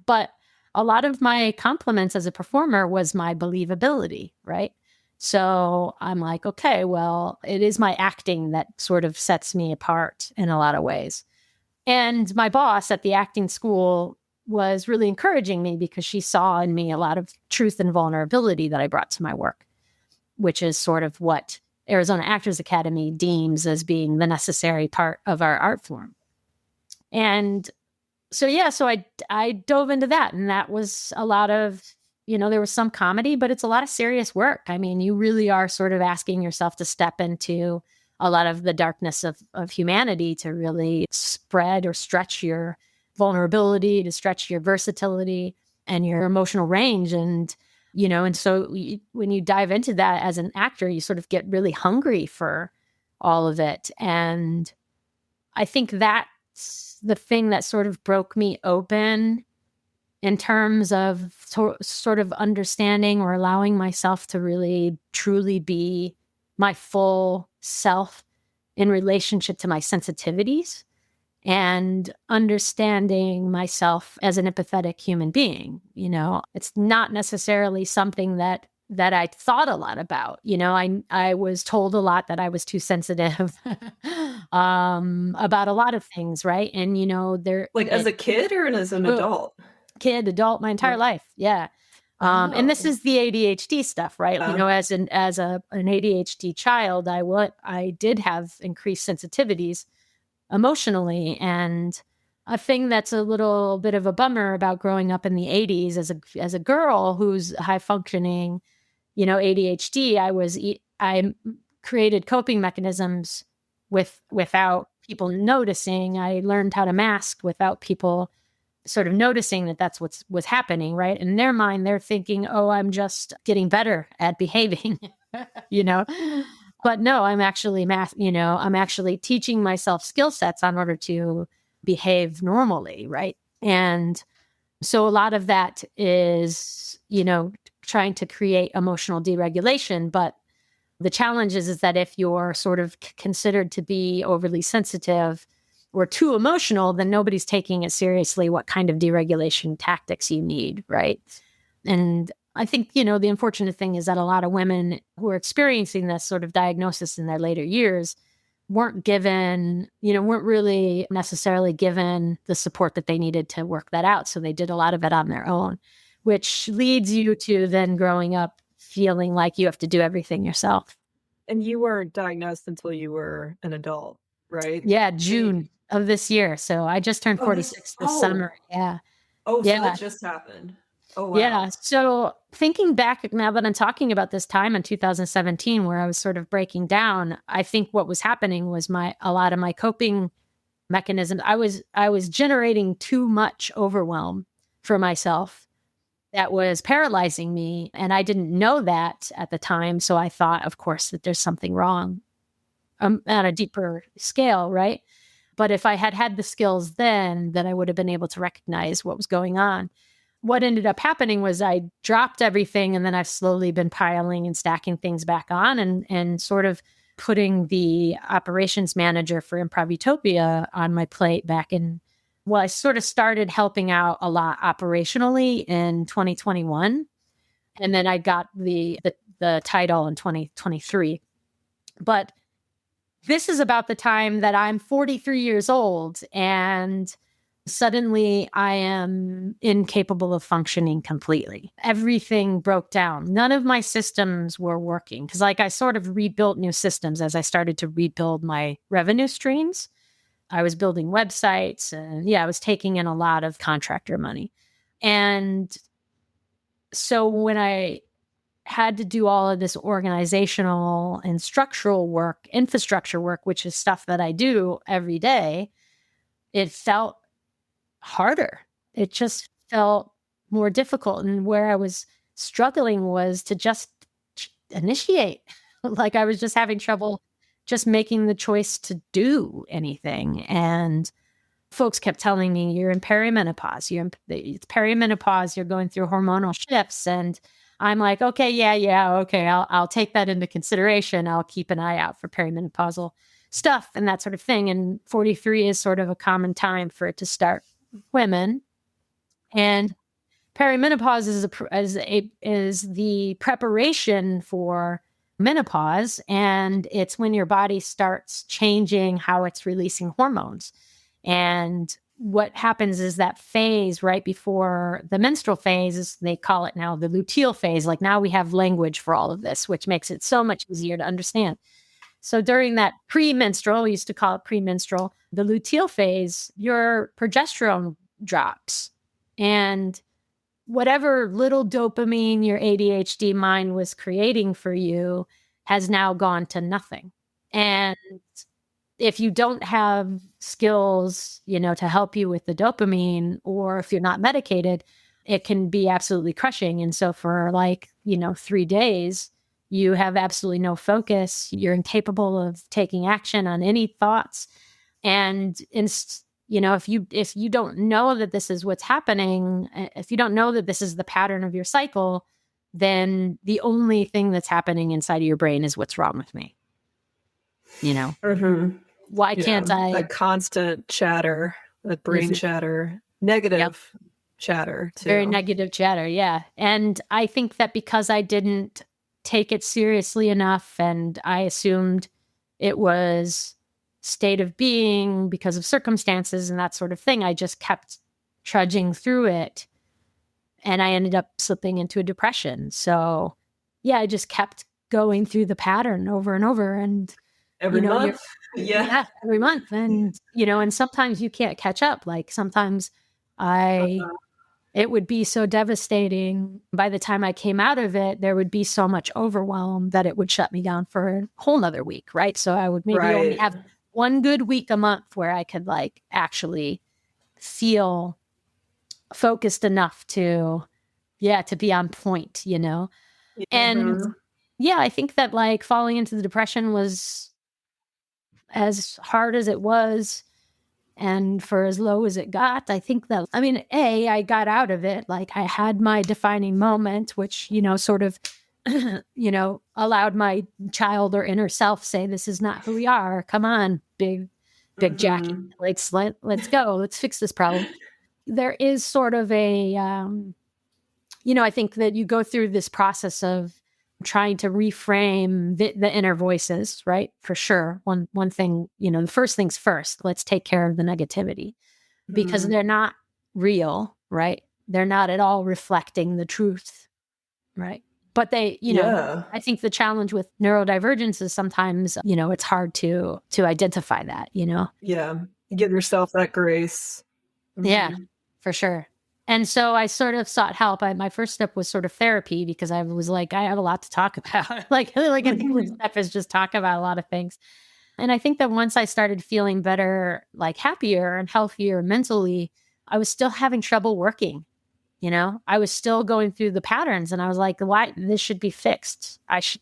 but a lot of my compliments as a performer was my believability, right? So I'm like, okay, well, it is my acting that sort of sets me apart in a lot of ways. And my boss at the acting school was really encouraging me because she saw in me a lot of truth and vulnerability that I brought to my work, which is sort of what Arizona Actors Academy deems as being the necessary part of our art form. And so I dove into that, and that was a lot of, there was some comedy, but it's a lot of serious work. I mean, you really are sort of asking yourself to step into a lot of the darkness of humanity to really spread or stretch your vulnerability, to stretch your versatility and your emotional range. And, when you dive into that as an actor, you sort of get really hungry for all of it. And I think that's the thing that sort of broke me open in terms of sort of understanding or allowing myself to really truly be my full self in relationship to my sensitivities and understanding myself as an empathetic human being. It's not necessarily something that I thought a lot about. I was told a lot that I was too sensitive about a lot of things, right? And Like as a kid or as an adult? Adult, my entire life. Yeah. And this is the ADHD stuff, right? As an ADHD child, I did have increased sensitivities emotionally. And a thing that's a little bit of a bummer about growing up in the 80s as a girl who's high functioning, ADHD, I created coping mechanisms without people noticing. I learned how to mask without people sort of noticing that that's what's happening, right? In their mind, they're thinking, oh, I'm just getting better at behaving, But no, I'm actually I'm actually teaching myself skill sets in order to behave normally, right? And so a lot of that is, trying to create emotional deregulation. But the challenge is that if you're sort of considered to be overly sensitive or too emotional, then nobody's taking it seriously what kind of deregulation tactics you need, right? And I think, the unfortunate thing is that a lot of women who are experiencing this sort of diagnosis in their later years weren't really necessarily given the support that they needed to work that out. So they did a lot of it on their own, which leads you to then growing up feeling like you have to do everything yourself. And you weren't diagnosed until you were an adult, right? Yeah, June of this year. So I just turned 46 this summer. Yeah. Oh, so that just happened. Oh, wow. Yeah. So thinking back now that I'm talking about this time in 2017, where I was sort of breaking down, I think what was happening was a lot of my coping mechanisms. I was generating too much overwhelm for myself that was paralyzing me. And I didn't know that at the time. So I thought, of course, that there's something wrong at a deeper scale, right? But if I had had the skills then I would have been able to recognize what was going on. What ended up happening was I dropped everything, and then I've slowly been piling and stacking things back on and sort of putting the operations manager for Improv Utopia on my plate I sort of started helping out a lot operationally in 2021. And then I got the title in 2023. But this is about the time that I'm 43 years old, and suddenly I am incapable of functioning completely. Everything broke down. None of my systems were working because I sort of rebuilt new systems as I started to rebuild my revenue streams. I was building websites and I was taking in a lot of contractor money. And so when I had to do all of this organizational and structural work, infrastructure work, which is stuff that I do every day, it felt harder. It just felt more difficult. And where I was struggling was to just initiate. Like I was just having trouble just making the choice to do anything. And folks kept telling me, you're in perimenopause. It's perimenopause. You're going through hormonal shifts. And I'm like, okay, yeah. Okay. I'll take that into consideration. I'll keep an eye out for perimenopausal stuff and that sort of thing. And 43 is sort of a common time for it to start with women. And perimenopause is the preparation for menopause, and it's when your body starts changing how it's releasing hormones. And what happens is that phase right before the menstrual phase is, they call it now the luteal phase. Like now we have language for all of this, which makes it so much easier to understand. So during that premenstrual, we used to call it premenstrual, the luteal phase, your progesterone drops. And whatever little dopamine your ADHD mind was creating for you has now gone to nothing. And if you don't have skills, to help you with the dopamine, or if you're not medicated, it can be absolutely crushing. And so for 3 days, you have absolutely no focus. You're incapable of taking action on any thoughts. And if you don't know that this is what's happening, if you don't know that this is the pattern of your cycle, then the only thing that's happening inside of your brain is what's wrong with me. Mm-hmm. Why can't I? That constant chatter, that brain chatter, negative chatter too. Very negative chatter, yeah. And I think that because I didn't take it seriously enough, and I assumed it was state of being because of circumstances and that sort of thing, I just kept trudging through it. And I ended up slipping into a depression. So yeah, I just kept going through the pattern over and over. And every month. Yeah, every month. And, and sometimes you can't catch up. Like sometimes it would be so devastating. By the time I came out of it, there would be so much overwhelm that it would shut me down for a whole nother week. Right. So I would maybe only have one good week a month where I could actually feel focused enough to be on point, And I think that falling into the depression was as hard as it was, and for as low as it got. I think that, I got out of it. I had my defining moment, which, sort of, allowed my child or inner self say, this is not who we are. Come on, big Jacque. Let's go. Let's fix this problem. There is sort of a, I think that you go through this process of trying to reframe the inner voices, right? For sure. One thing, the first things first, let's take care of the negativity, because they're not real, right? They're not at all reflecting the truth, right? But they, I think the challenge with neurodivergence is sometimes, it's hard to identify that, Yeah. Give yourself that grace. Yeah, for sure. And so I sort of sought help. My first step was sort of therapy, because I was I have a lot to talk about. I think the step is just talk about a lot of things. And I think that once I started feeling better, happier and healthier mentally, I was still having trouble working. I was still going through the patterns, and I was like, why? This should be fixed.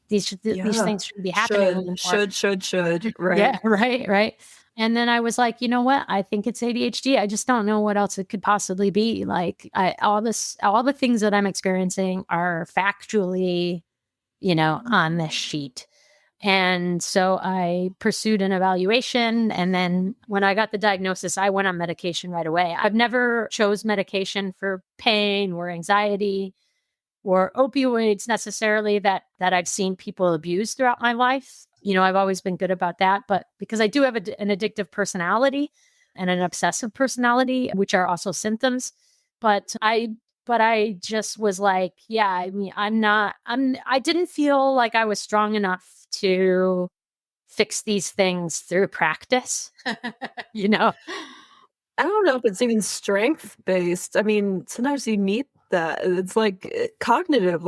These things shouldn't be happening. Should. Right. Yeah, right. And then I was like, you know what? I think it's ADHD. I just don't know what else it could possibly be. All the things that I'm experiencing are factually, on this sheet. And so I pursued an evaluation. And then when I got the diagnosis, I went on medication right away. I've never chose medication for pain or anxiety or opioids necessarily that I've seen people abuse throughout my life. I've always been good about that. But because I do have an addictive personality and an obsessive personality, which are also symptoms. But I just was like, yeah, I didn't feel like I was strong enough to fix these things through practice. I don't know if it's even strength based. Sometimes you need that. It's cognitive,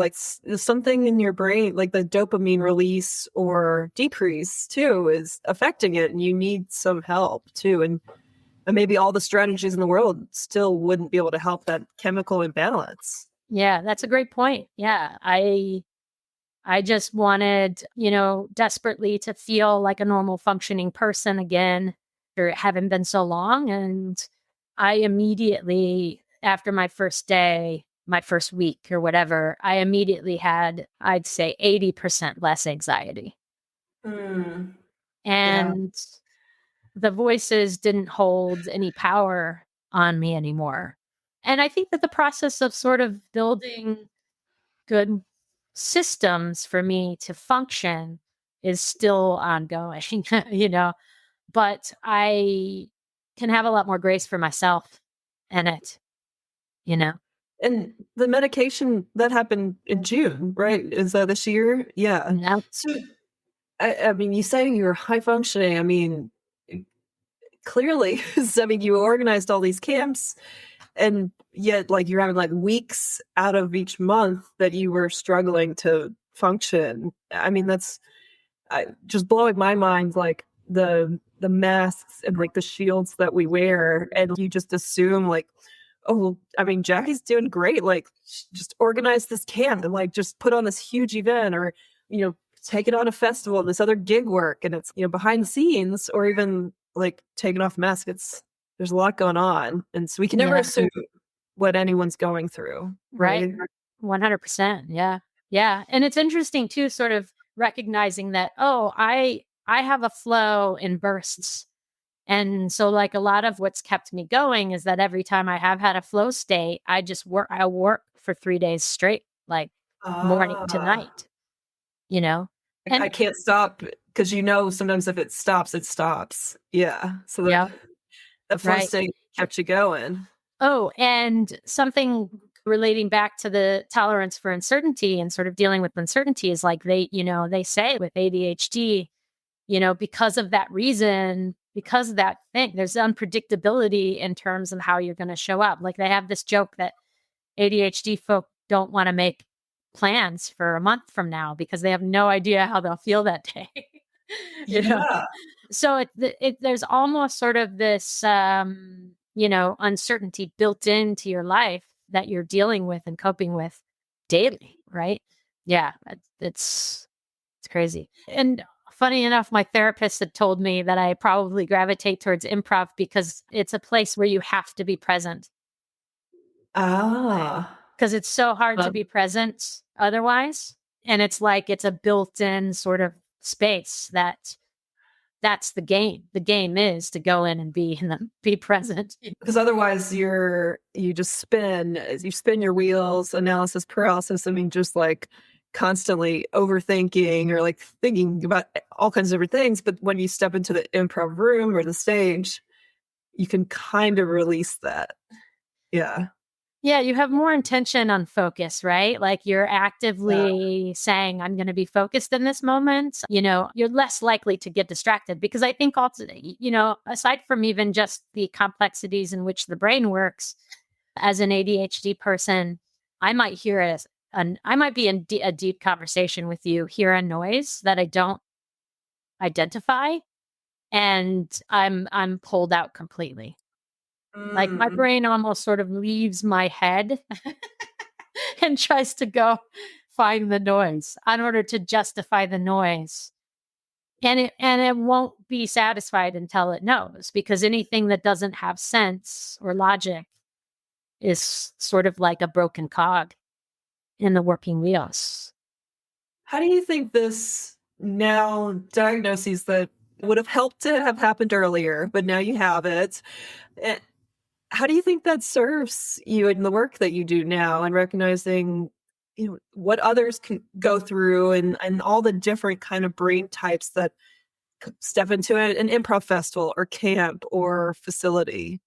something in your brain, the dopamine release or decrease too is affecting it, and you need some help too. And maybe all the strategies in the world still wouldn't be able to help that chemical imbalance. Yeah, that's a great point. Yeah, I just wanted, desperately to feel like a normal functioning person again, after it having been so long. And I immediately, after my first day, my first week or whatever, I immediately had, I'd say 80% less anxiety. And the voices didn't hold any power on me anymore. And I think that the process of sort of building good systems for me to function is still ongoing, but I can have a lot more grace for myself in it, And the medication that happened in June, right? Is that this year? Yeah. No. So I mean, you saying you were high functioning, I mean, clearly, 'cause, I mean, you organized all these camps, and yet, like, you're having, like, weeks out of each month that you were struggling to function. I mean, that's just blowing my mind, like, the masks and, like, the shields that we wear, and you just assume, like, "Oh, I mean, Jackie's doing great, like, just organize this camp and, like, just put on this huge event or, you know, take it on a festival, this other gig work," and it's, behind the scenes or even, like, taking off masks, there's a lot going on, and so we can never Yeah. assume what anyone's going through, Right. right? 100%. Yeah. Yeah. And it's interesting too, sort of recognizing that, oh, I have a flow in bursts. And so like a lot of what's kept me going is that every time I have had a flow state, I work for 3 days straight, like morning to Ah. night, you know? I And can't stop because sometimes if it stops, it stops. Yeah, so yeah, the flow right. state kept you going. Oh, and something relating back to the tolerance for uncertainty and sort of dealing with uncertainty is like they say with ADHD, because of that reason, because of that thing, there's unpredictability in terms of how you're going to show up. Like they have this joke that ADHD folk don't want to make plans for a month from now because they have no idea how they'll feel that day. you know, Yeah. so there's almost sort of this, uncertainty built into your life that you're dealing with and coping with daily, right? Yeah, it's crazy. And funny enough, my therapist had told me that I probably gravitate towards improv because it's a place where you have to be present Ah. because it's so hard to be present otherwise. And it's like it's a built-in sort of space that's the game. The game is to go in and be present. Because otherwise you spin your wheels, analysis paralysis, I mean, just, like, constantly overthinking or, like, thinking about all kinds of different things, but when you step into the improv room or the stage, you can kind of release that. Yeah. Yeah, you have more intention on focus, right? Like you're Yeah. actively saying, I'm going to be focused in this moment. You're less likely to get distracted because I think also, aside from even just the complexities in which the brain works, as an ADHD person, I might hear I might be in a deep conversation with you, hear a noise that I don't identify, and I'm pulled out completely. Like my Mm. brain almost sort of leaves my head and tries to go find the noise in order to justify the noise. And it won't be satisfied until it knows because anything that doesn't have sense or logic is sort of like a broken cog in the working wheels. How do you think this now diagnoses that would have helped to have happened earlier, but now you have it, eh, how do you think that serves you in the work that you do now and recognizing, what others can go through and all the different kind of brain types that step into an improv festival or camp or facility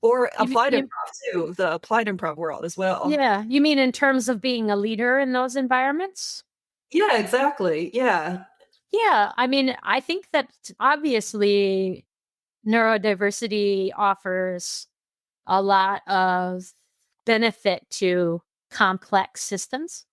or You, applied you, improv too, the applied improv world as well? yeah, you mean in terms of being a leader in those environments? Yeah, exactly. Yeah. Yeah, I mean, I think that obviously neurodiversity offers a lot of benefit to complex systems.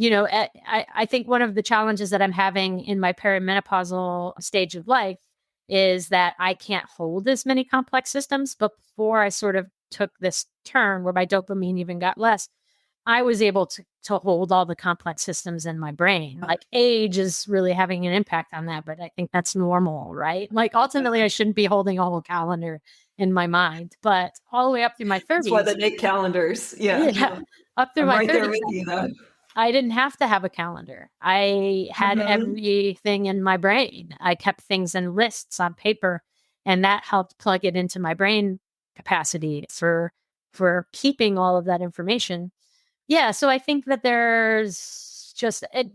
I think one of the challenges that I'm having in my perimenopausal stage of life is that I can't hold as many complex systems. But before I sort of took this turn where my dopamine even got less, I was able to hold all the complex systems in my brain. Like age is really having an impact on that, but I think that's normal, right? Like ultimately I shouldn't be holding a whole calendar in my mind, but all the way up through my That's why the 30s, Nate calendars. Yeah. yeah, up through I'm my right there 30s, with you though. I didn't have to have a calendar. I had Mhm. everything in my brain. I kept things in lists on paper, and that helped plug it into my brain capacity for keeping all of that information. Yeah, so I think that there's just, and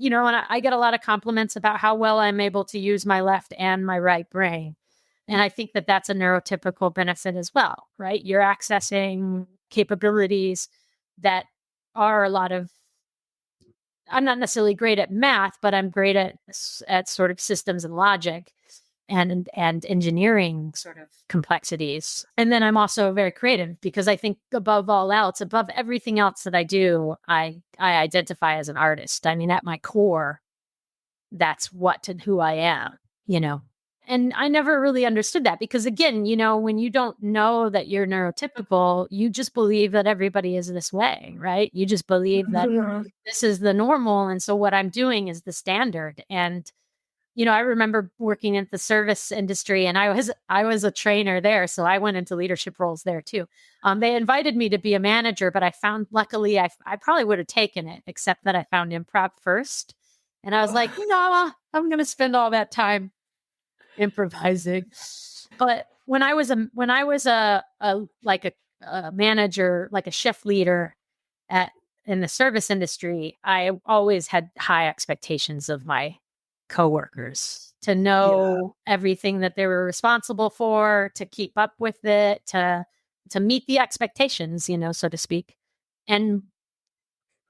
I get a lot of compliments about how well I'm able to use my left and my right brain. And I think that that's a neurotypical benefit as well, right? You're accessing capabilities that are a lot of I'm not necessarily great at math, but I'm great at sort of systems and logic and engineering sort of complexities. And then I'm also very creative because I think above all else, above everything else that I do, I identify as an artist. I mean, at my core, that's what and who I am, you know. And I never really understood that because again, you know, when you don't know that you're neurotypical, you just believe that everybody is this way, right? You just believe that this is the normal. And so what I'm doing is the standard. And you know, I remember working in the service industry and I was a trainer there. So I went into leadership roles there too. They invited me to be a manager, but I found luckily I probably would have taken it, except that I found improv first. And I was like, no, I'm going to spend all that time improvising. But when I was a manager, like a shift leader in the service industry, I always had high expectations of my coworkers to know everything that they were responsible for, to keep up with it, to meet the expectations, you know, so to speak. And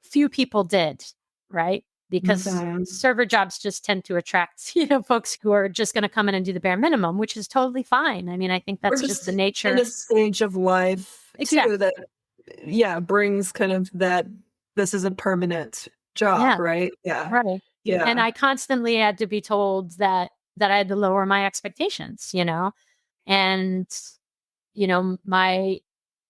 few people did, right? Because server jobs just tend to attract, you know, folks who are just going to come in and do the bare minimum, which is totally fine. I mean, I think that's just the nature. In a stage of life too that, brings kind of that this is a permanent job, right? Yeah. Right. Yeah. And I constantly had to be told that I had to lower my expectations, you know, and, you know, my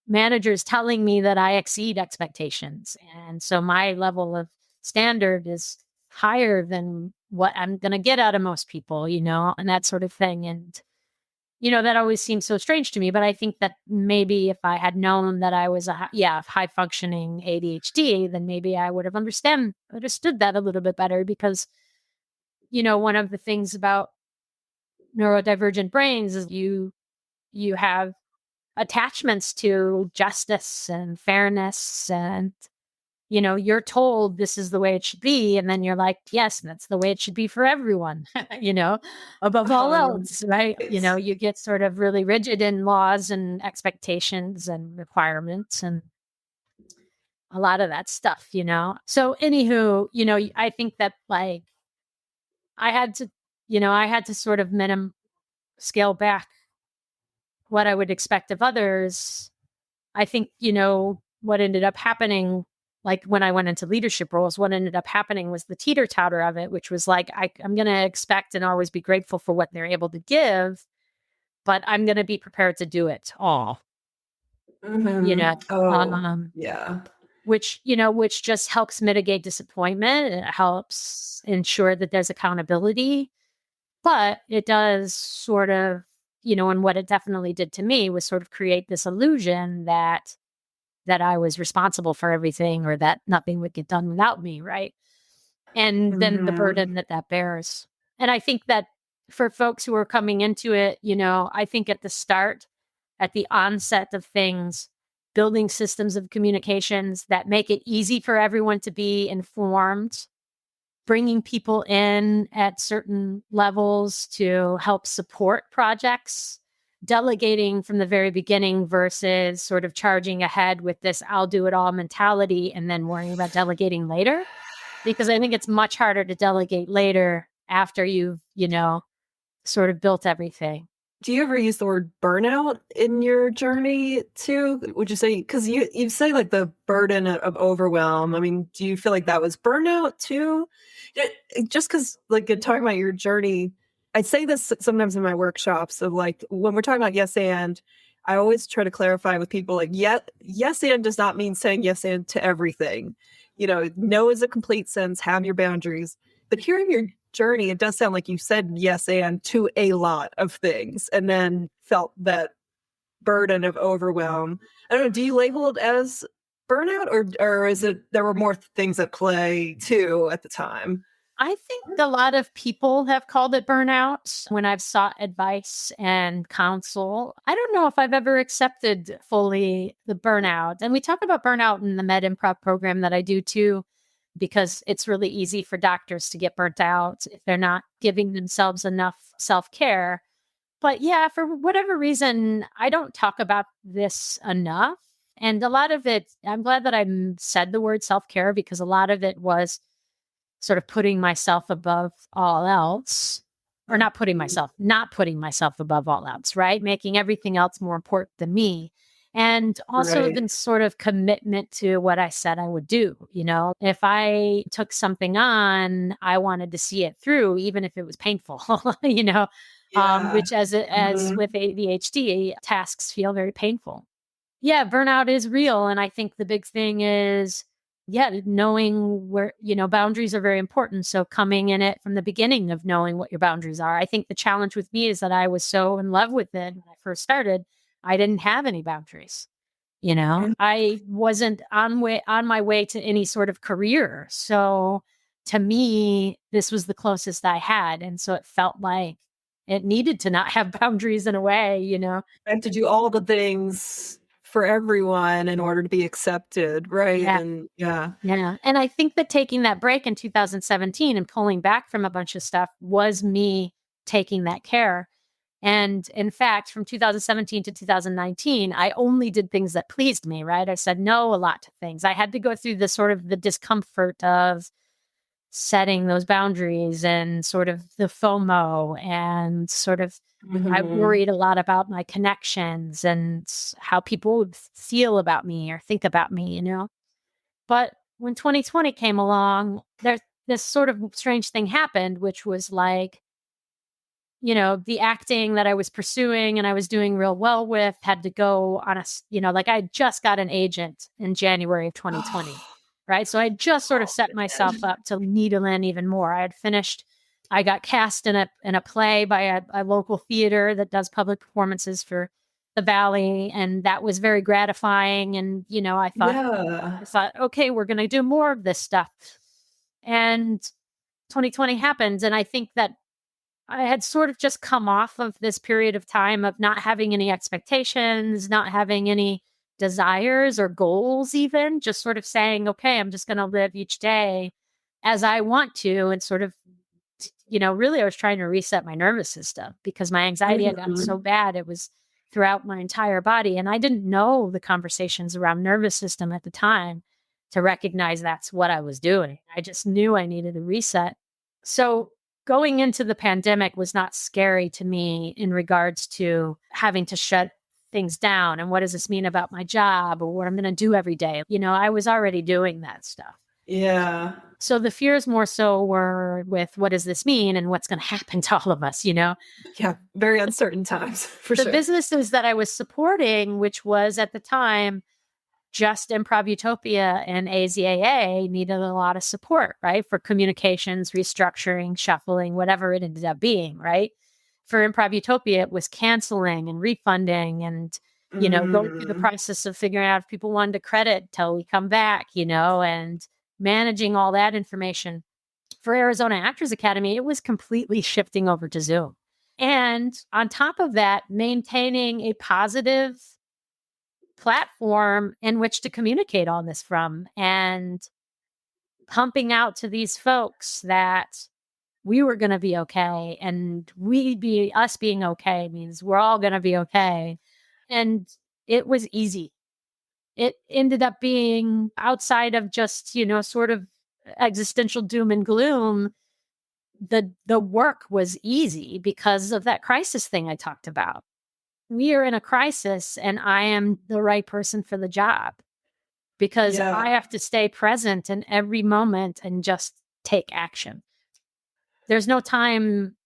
managers telling me that I exceed expectations. And so my level of standard is higher than what I'm going to get out of most people, you know, and that sort of thing. And, you know, that always seems so strange to me. But I think that maybe if I had known that I was high functioning ADHD, then maybe I would have understood that a little bit better because, you know, one of the things about neurodivergent brains is you have attachments to justice and fairness and, you know, you're told this is the way it should be. And then you're like, yes, that's the way it should be for everyone, you know, above all else, right? You know, you get sort of really rigid in laws and expectations and requirements and a lot of that stuff, you know? So anywho, you know, I think that like I had to sort of scale back what I would expect of others. I think, you know, what ended up happening, like when I went into leadership roles, what ended up happening was the teeter-totter of it, which was like, I'm going to expect and always be grateful for what they're able to give, but I'm going to be prepared to do it all. You know, which just helps mitigate disappointment. It helps ensure that there's accountability, but it does sort of, you know, and what it definitely did to me was sort of create this illusion that I was responsible for everything or that nothing would get done without me, right? And then the burden that bears. And I think that for folks who are coming into it, you know, I think at the start, at the onset of things, building systems of communications that make it easy for everyone to be informed, bringing people in at certain levels to help support projects, delegating from the very beginning versus sort of charging ahead with this I'll do it all mentality and then worrying about delegating later. Because I think it's much harder to delegate later after you've, you know, sort of built everything. Do you ever use the word burnout in your journey too? Would you say, because you say like the burden of overwhelm. I mean, do you feel like that was burnout too? Just because like you're talking about your journey, I say this sometimes in my workshops of like, when we're talking about yes and, I always try to clarify with people like, yes and does not mean saying yes and to everything. You know, no is a complete sense, have your boundaries. But hearing your journey, it does sound like you said yes and to a lot of things and then felt that burden of overwhelm. I don't know, do you label it as burnout or is it there were more things at play too at the time? I think a lot of people have called it burnout when I've sought advice and counsel. I don't know if I've ever accepted fully the burnout. And we talk about burnout in the Med Improv program that I do too, because it's really easy for doctors to get burnt out if they're not giving themselves enough self-care. But yeah, for whatever reason, I don't talk about this enough. And a lot of it, I'm glad that I said the word self-care because a lot of it was sort of putting myself above all else, or not putting myself above all else, right? Making everything else more important than me. And also Right. the sort of commitment to what I said I would do. If I took something on, I wanted to see it through, even if it was painful, Yeah. which as Mhm. with ADHD, tasks feel very painful. Yeah, burnout is real. And I think the big thing is, yeah, knowing where, boundaries are very important. So coming in it from the beginning of knowing what your boundaries are. I think the challenge with me is that I was so in love with it when I first started, I didn't have any boundaries. And I wasn't on my way to any sort of career. So to me, this was the closest I had. And so it felt like it needed to not have boundaries in a way. and to do all the things for everyone in order to be accepted, right? Yeah. And yeah. Yeah. And I think that taking that break in 2017 and pulling back from a bunch of stuff was me taking that care. And in fact, from 2017 to 2019, I only did things that pleased me, right? I said no a lot to things. I had to go through the sort of the discomfort of setting those boundaries and sort of the FOMO and sort of I Mhm. worried a lot about my connections and how people would feel about me or think about me. But when 2020 came along, there's this sort of strange thing happened, which was like, the acting that I was pursuing and I was doing real well with had to go on like I just got an agent in January of 2020, right? So I just sort of Oh, set myself man. up to needle in even more. I got cast in a play by a local theater that does public performances for the Valley. And that was very gratifying. And, Yeah. I thought, okay, we're going to do more of this stuff. And 2020 happened. And I think that I had sort of just come off of this period of time of not having any expectations, not having any desires or goals, even just sort of saying, okay, I'm just going to live each day as I want to. And sort of, really, I was trying to reset my nervous system because my anxiety had gotten so Mhm. bad. It was throughout my entire body. And I didn't know the conversations around nervous system at the time to recognize that's what I was doing. I just knew I needed a reset. So going into the pandemic was not scary to me in regards to having to shut things down and what does this mean about my job or what I'm going to do every day. I was already doing that stuff. Yeah. So the fears more so were with what does this mean and what's going to happen to all of us. Yeah. Very uncertain times for The sure. businesses that I was supporting, which was at the time just Improv Utopia and AZAA, needed a lot of support, right? For communications, restructuring, shuffling, whatever it ended up being, right? For Improv Utopia, it was canceling and refunding and, going through the Mm. process of figuring out if people wanted to credit till we come back, and managing all that information. For Arizona Actors Academy, it was completely shifting over to Zoom. And on top of that, maintaining a positive platform in which to communicate all this from and pumping out to these folks that we were going to be okay and us being okay means we're all going to be okay. And it was easy. It ended up being outside of just, sort of existential doom and gloom. The work was easy because of that crisis thing I talked about. We are in a crisis and I am the right person for the job because I Yeah. have to stay present in every moment and just take action. There's no time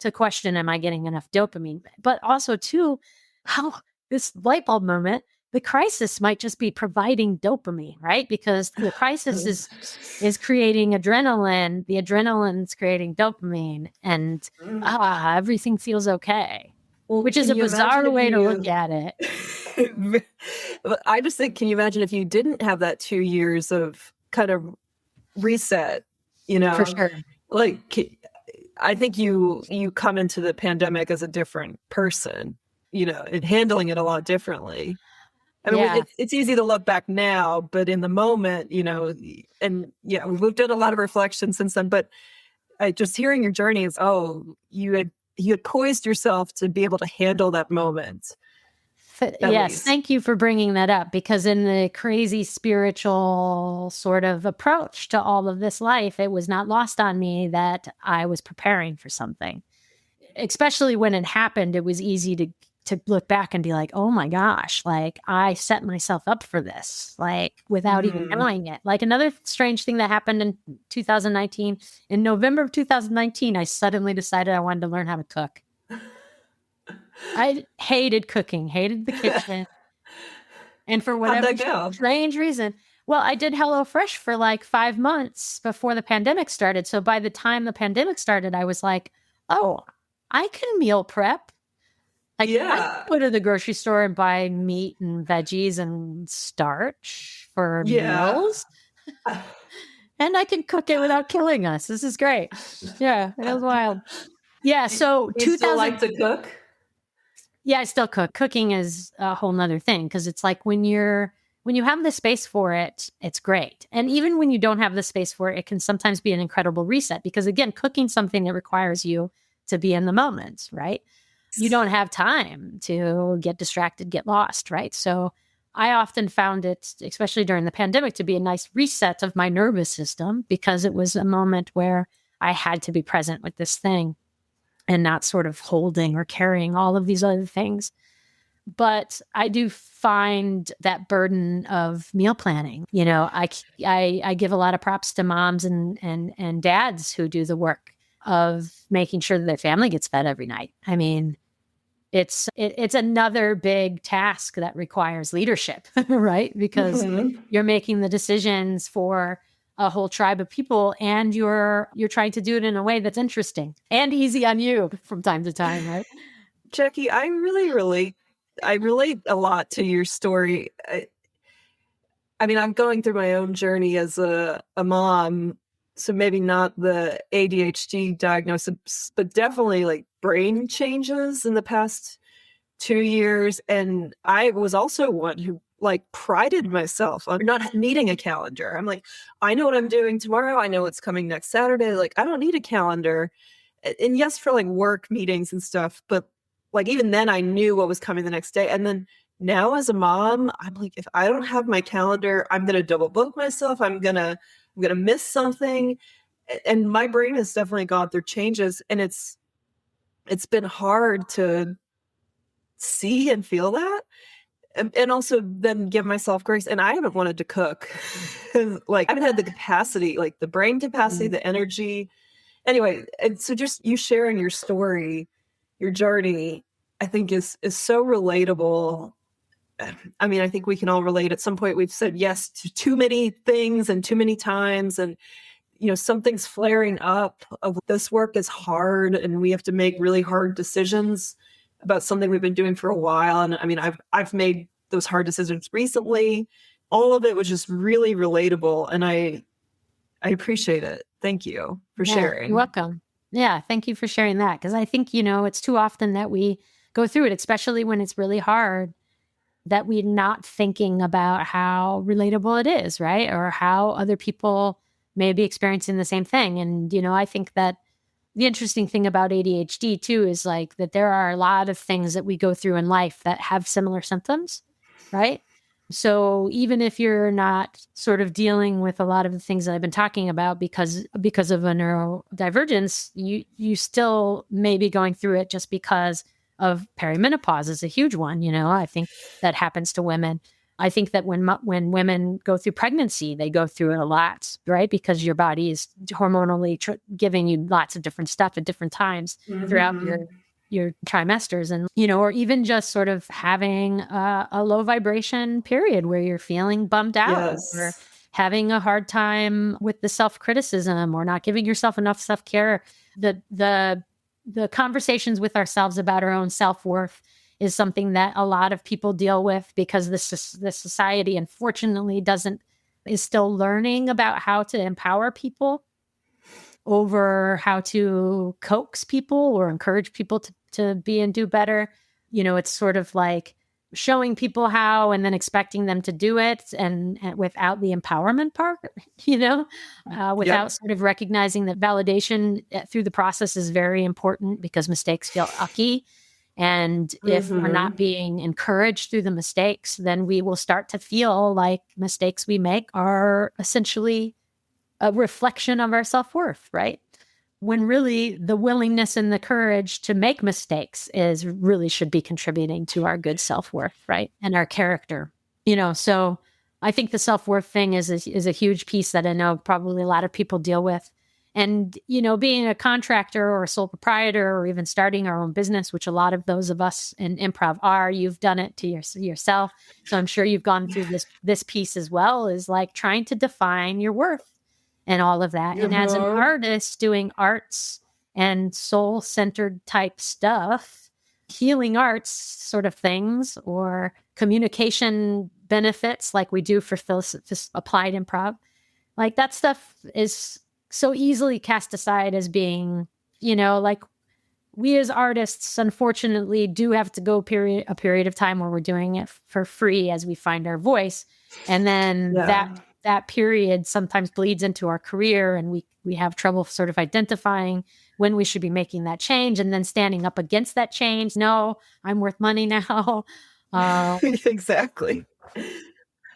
to question, am I getting enough dopamine? But also, too, how this light bulb moment, the crisis might just be providing dopamine, right? Because the crisis is creating adrenaline, the adrenaline's creating dopamine, and Mm. everything feels okay, Well, which is can a you imagine bizarre if way to look you at it. But I just think, can you imagine if you didn't have that 2 years of kind of reset, you For know? sure. Like, I think you come into the pandemic as a different person, and handling it a lot differently. I mean, Yeah. it's easy to look back now, but in the moment, and yeah, we've done a lot of reflection since then, but I just hearing your journey you had poised yourself to be able to handle that moment. Yes, least. thank you for bringing that up, because in the crazy spiritual sort of approach to all of this life, it was not lost on me that I was preparing for something. Especially when it happened, it was easy to look back and be like, "Oh my gosh, like I set myself up for this, like without even knowing it." Like another strange thing that happened in 2019, in November of 2019, I suddenly decided I wanted to learn how to cook. I hated cooking, hated the kitchen. And for How'd whatever that go? strange reason, well, I did HelloFresh for like 5 months before the pandemic started. So by the time the pandemic started, I was like, "Oh, I can meal prep. Like I can Yeah. go to the grocery store and buy meat and veggies and starch for Yeah. meals, and I can cook it without killing us. This is great." Yeah, it was wild. Yeah, so Do you still 2000 like to cook? Yeah, I still cook. Cooking is a whole nother thing, because it's like when you have the space for it, it's great. And even when you don't have the space for it, it can sometimes be an incredible reset, because again, cooking something that requires you to be in the moment, right? You don't have time to get distracted, get lost, right? So I often found it, especially during the pandemic, to be a nice reset of my nervous system, because it was a moment where I had to be present with this thing and not sort of holding or carrying all of these other things. But I do find that burden of meal planning. I give a lot of props to moms and dads who do the work of making sure that their family gets fed every night. I mean, it's another big task that requires leadership, right? Because Mhm. you're making the decisions for a whole tribe of people, and you're trying to do it in a way that's interesting and easy on you from time to time, right? Jackie, I relate a lot to your story. I mean, I'm going through my own journey as a mom, so maybe not the ADHD diagnosis, but definitely like brain changes in the past 2 years. And I was also one who like prided myself on not needing a calendar. I'm like, I know what I'm doing tomorrow. I know what's coming next Saturday. Like, I don't need a calendar. And yes, for like work meetings and stuff, but like even then I knew what was coming the next day. And then now as a mom, I'm like, if I don't have my calendar, I'm gonna double book myself. I'm gonna miss something. And my brain has definitely gone through changes, and it's been hard to see and feel that. And also then give myself grace. And I haven't wanted to cook. Like I haven't had the capacity, like the brain capacity, Mm. the energy. Anyway, and so just you sharing your story, your journey, I think is so relatable. I mean, I think we can all relate. At some point, we've said yes to too many things and too many times, and something's flaring up. Of this work is hard, and we have to make really hard decisions about something we've been doing for a while. And I mean, I've made those hard decisions recently. All of it was just really relatable, and I appreciate it. Thank you for Yeah, you're sharing. welcome. Yeah, thank you for sharing that, because I think, it's too often that we go through it, especially when it's really hard, that we're not thinking about how relatable it is, right? Or how other people may be experiencing the same thing. And, I think that the interesting thing about ADHD too is like that there are a lot of things that we go through in life that have similar symptoms, right? So even if you're not sort of dealing with a lot of the things that I've been talking about because of a neurodivergence, you still may be going through it just because of perimenopause is a huge one. I think that happens to women. I think that when women go through pregnancy, they go through it a lot, right? Because your body is hormonally giving you lots of different stuff at different times throughout Mhm. your trimesters, and or even just sort of having a low vibration period where you're feeling bummed out, or Yes. having a hard time with the self-criticism, or not giving yourself enough self-care. The conversations with ourselves about our own self-worth is something that a lot of people deal with, because this society, unfortunately, is still learning about how to empower people over how to coax people or encourage people to be and do better. It's sort of like showing people how and then expecting them to do it, and without the empowerment part, without Yep. sort of recognizing that validation through the process is very important, because mistakes feel ucky. And if we're not being encouraged through the mistakes, then we will start to feel like mistakes we make are essentially a reflection of our self-worth, right? When really the willingness and the courage to make mistakes is really should be contributing to our good self-worth, right? And our character, so I think the self-worth thing is a huge piece that I know probably a lot of people deal with. And, being a contractor or a sole proprietor or even starting our own business, which a lot of those of us in improv are, you've done it to yourself. So I'm sure you've gone through this piece as well, is like trying to define your worth and all of that. And as an artist doing arts and soul-centered type stuff, healing arts sort of things, or communication benefits like we do for applied improv, like that stuff is so easily cast aside as being, like we as artists, unfortunately, do have to go a period of time where we're doing it for free as we find our voice. And then that period sometimes bleeds into our career, and we have trouble sort of identifying when we should be making that change and then standing up against that change. No, I'm worth money now. Exactly.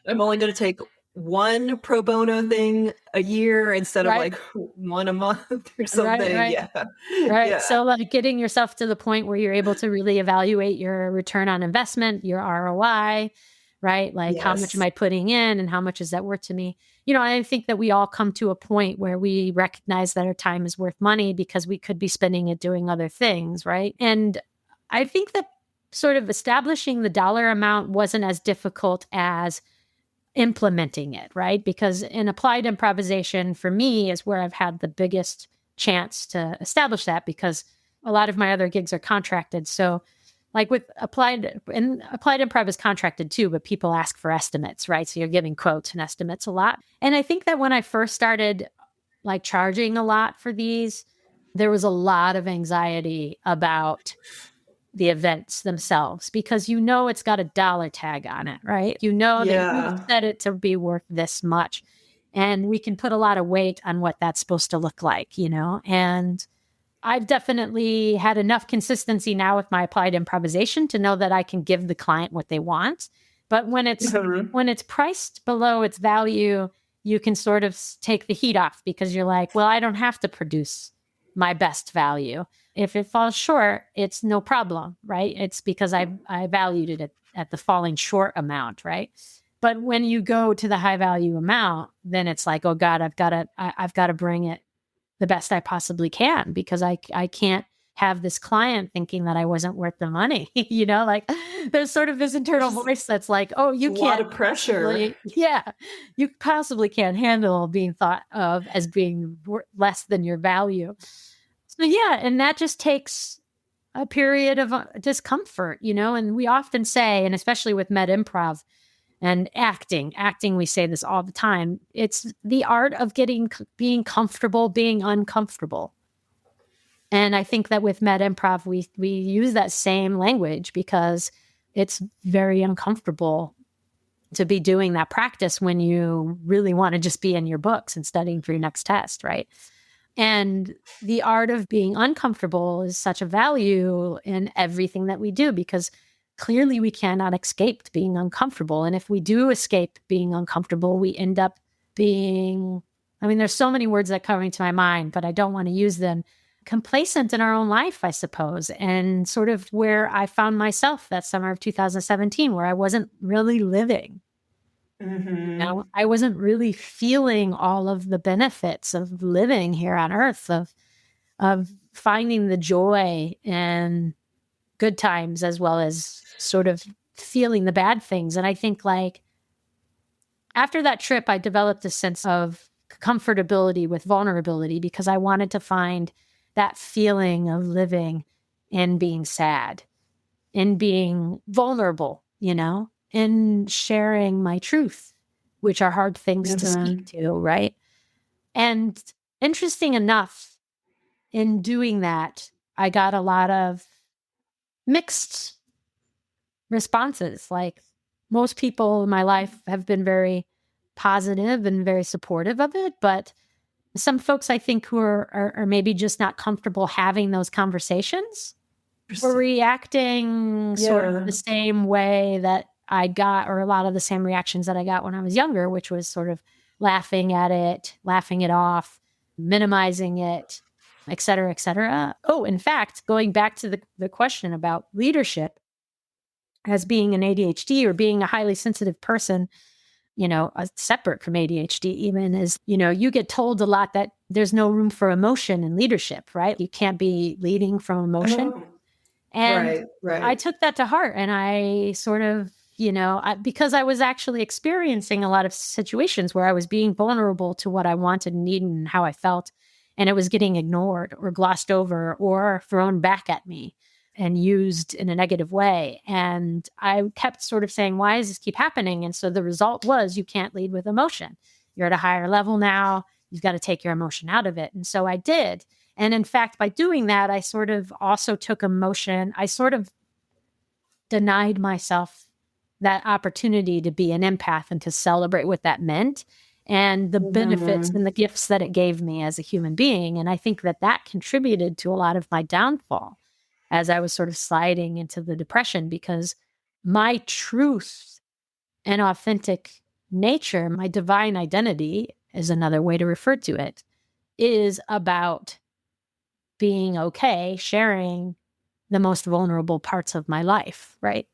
I'm only going to take one pro bono thing a year instead of like one a month or something. Right. Yeah. So like getting yourself to the point where you're able to really evaluate your return on investment, your ROI, right? Like how much am I putting in and how much is that worth to me? I think that we all come to a point where we recognize that our time is worth money because we could be spending it doing other things, right? And I think that sort of establishing the dollar amount wasn't as difficult as implementing it, right? Because in applied improvisation, for me, is where I've had the biggest chance to establish that, because a lot of my other gigs are contracted. So like with applied improv is contracted too, but people ask for estimates, right? So you're giving quotes and estimates a lot. And I think that when I first started like charging a lot for these, there was a lot of anxiety about the events themselves, because it's got a dollar tag on it, right? That you set it to be worth this much. And we can put a lot of weight on what that's supposed to look like, and I've definitely had enough consistency now with my applied improvisation to know that I can give the client what they want. But when it's priced below its value, you can sort of take the heat off, because you're like, well, I don't have to produce my best value. If it falls short, it's no problem, right? It's because I valued it at the falling short amount, right? But when you go to the high value amount, then it's like, oh God, I've got to bring it the best I possibly can, because I can't have this client thinking that I wasn't worth the money. Like there's sort of this internal voice that's like, oh, you can't. A lot of pressure. You possibly can't handle being thought of as being less than your value. So and that just takes a period of discomfort, and we often say, and especially with med improv and acting, we say this all the time, it's the art of being comfortable, being uncomfortable. And I think that with med improv, we use that same language, because it's very uncomfortable to be doing that practice when you really want to just be in your books and studying for your next test, right? And the art of being uncomfortable is such a value in everything that we do, because clearly we cannot escape being uncomfortable. And if we do escape being uncomfortable, we end up being, there's so many words that come into my mind, but I don't want to use them, complacent in our own life, I suppose. And sort of where I found myself that summer of 2017, where I wasn't really living. I wasn't really feeling all of the benefits of living here on Earth, of finding the joy and good times, as well as sort of feeling the bad things. And I think like after that trip, I developed a sense of comfortability with vulnerability, because I wanted to find that feeling of living and being sad and being vulnerable, and sharing my truth, which are hard things to speak to, right? And interesting enough, in doing that, I got a lot of mixed responses. Like most people in my life have been very positive and very supportive of it, but some folks I think who are maybe just not comfortable having those conversations were reacting sort of Yeah. the same way that I got, or a lot of the same reactions that I got when I was younger, which was sort of laughing at it, laughing it off, minimizing it, et cetera, et cetera. Oh, in fact, going back to the question about leadership as being an ADHD or being a highly sensitive person, separate from ADHD, even is, you get told a lot that there's no room for emotion in leadership, right? You can't be leading from emotion. Oh, And right. I took that to heart, and I sort of, because I was actually experiencing a lot of situations where I was being vulnerable to what I wanted and needed and how I felt, and it was getting ignored or glossed over or thrown back at me and used in a negative way. And I kept sort of saying, why does this keep happening? And so the result was, you can't lead with emotion. You're at a higher level now. You've got to take your emotion out of it. And so I did. And in fact, by doing that, I sort of also took emotion. I sort of denied myself that opportunity to be an empath and to celebrate what that meant and the benefits and the gifts that it gave me as a human being. And I think that contributed to a lot of my downfall as I was sort of sliding into the depression, because my truth and authentic nature, my divine identity is another way to refer to it, is about being okay, sharing the most vulnerable parts of my life, right?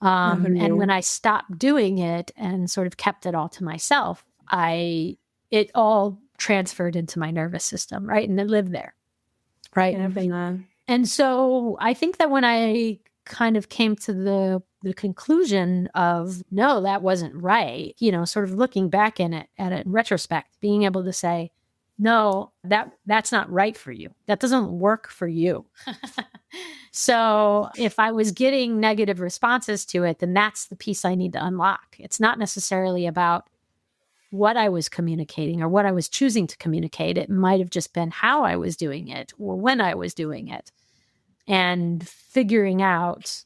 And when I stopped doing it and sort of kept it all to myself, it all transferred into my nervous system, right? And it lived there, right? And so I think that when I kind of came to the conclusion of, no, that wasn't right, sort of looking back at it in retrospect, being able to say, no, that's not right for you. That doesn't work for you. So if I was getting negative responses to it, then that's the piece I need to unlock. It's not necessarily about what I was communicating or what I was choosing to communicate. It might have just been how I was doing it or when I was doing it, and figuring out,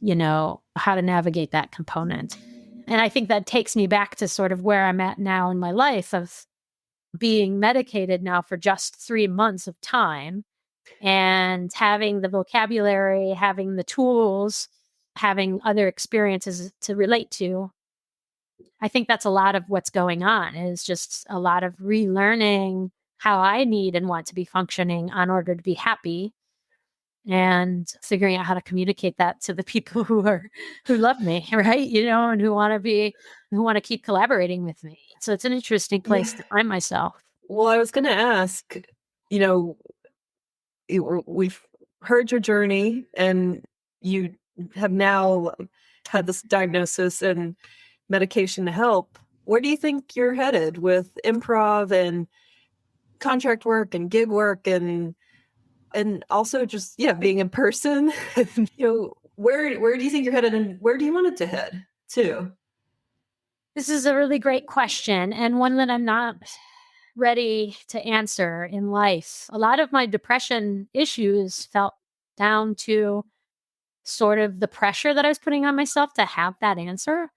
how to navigate that component. And I think that takes me back to sort of where I'm at now in my life of being medicated now for just 3 months of time and having the vocabulary, having the tools, having other experiences to relate to. I think that's a lot of what's going on, is just a lot of relearning how I need and want to be functioning in order to be happy, and figuring out how to communicate that to the people who love me, right? And who want to keep collaborating with me. So it's an interesting place to find myself. Well, I was going to ask, we've heard your journey, and you have now had this diagnosis and medication to help. Where do you think you're headed with improv and contract work and gig work and also just being in person? Where do you think you're headed, and where do you want it to head to? This is a really great question, and one that I'm not ready to answer in life. A lot of my depression issues felt down to sort of the pressure that I was putting on myself to have that answer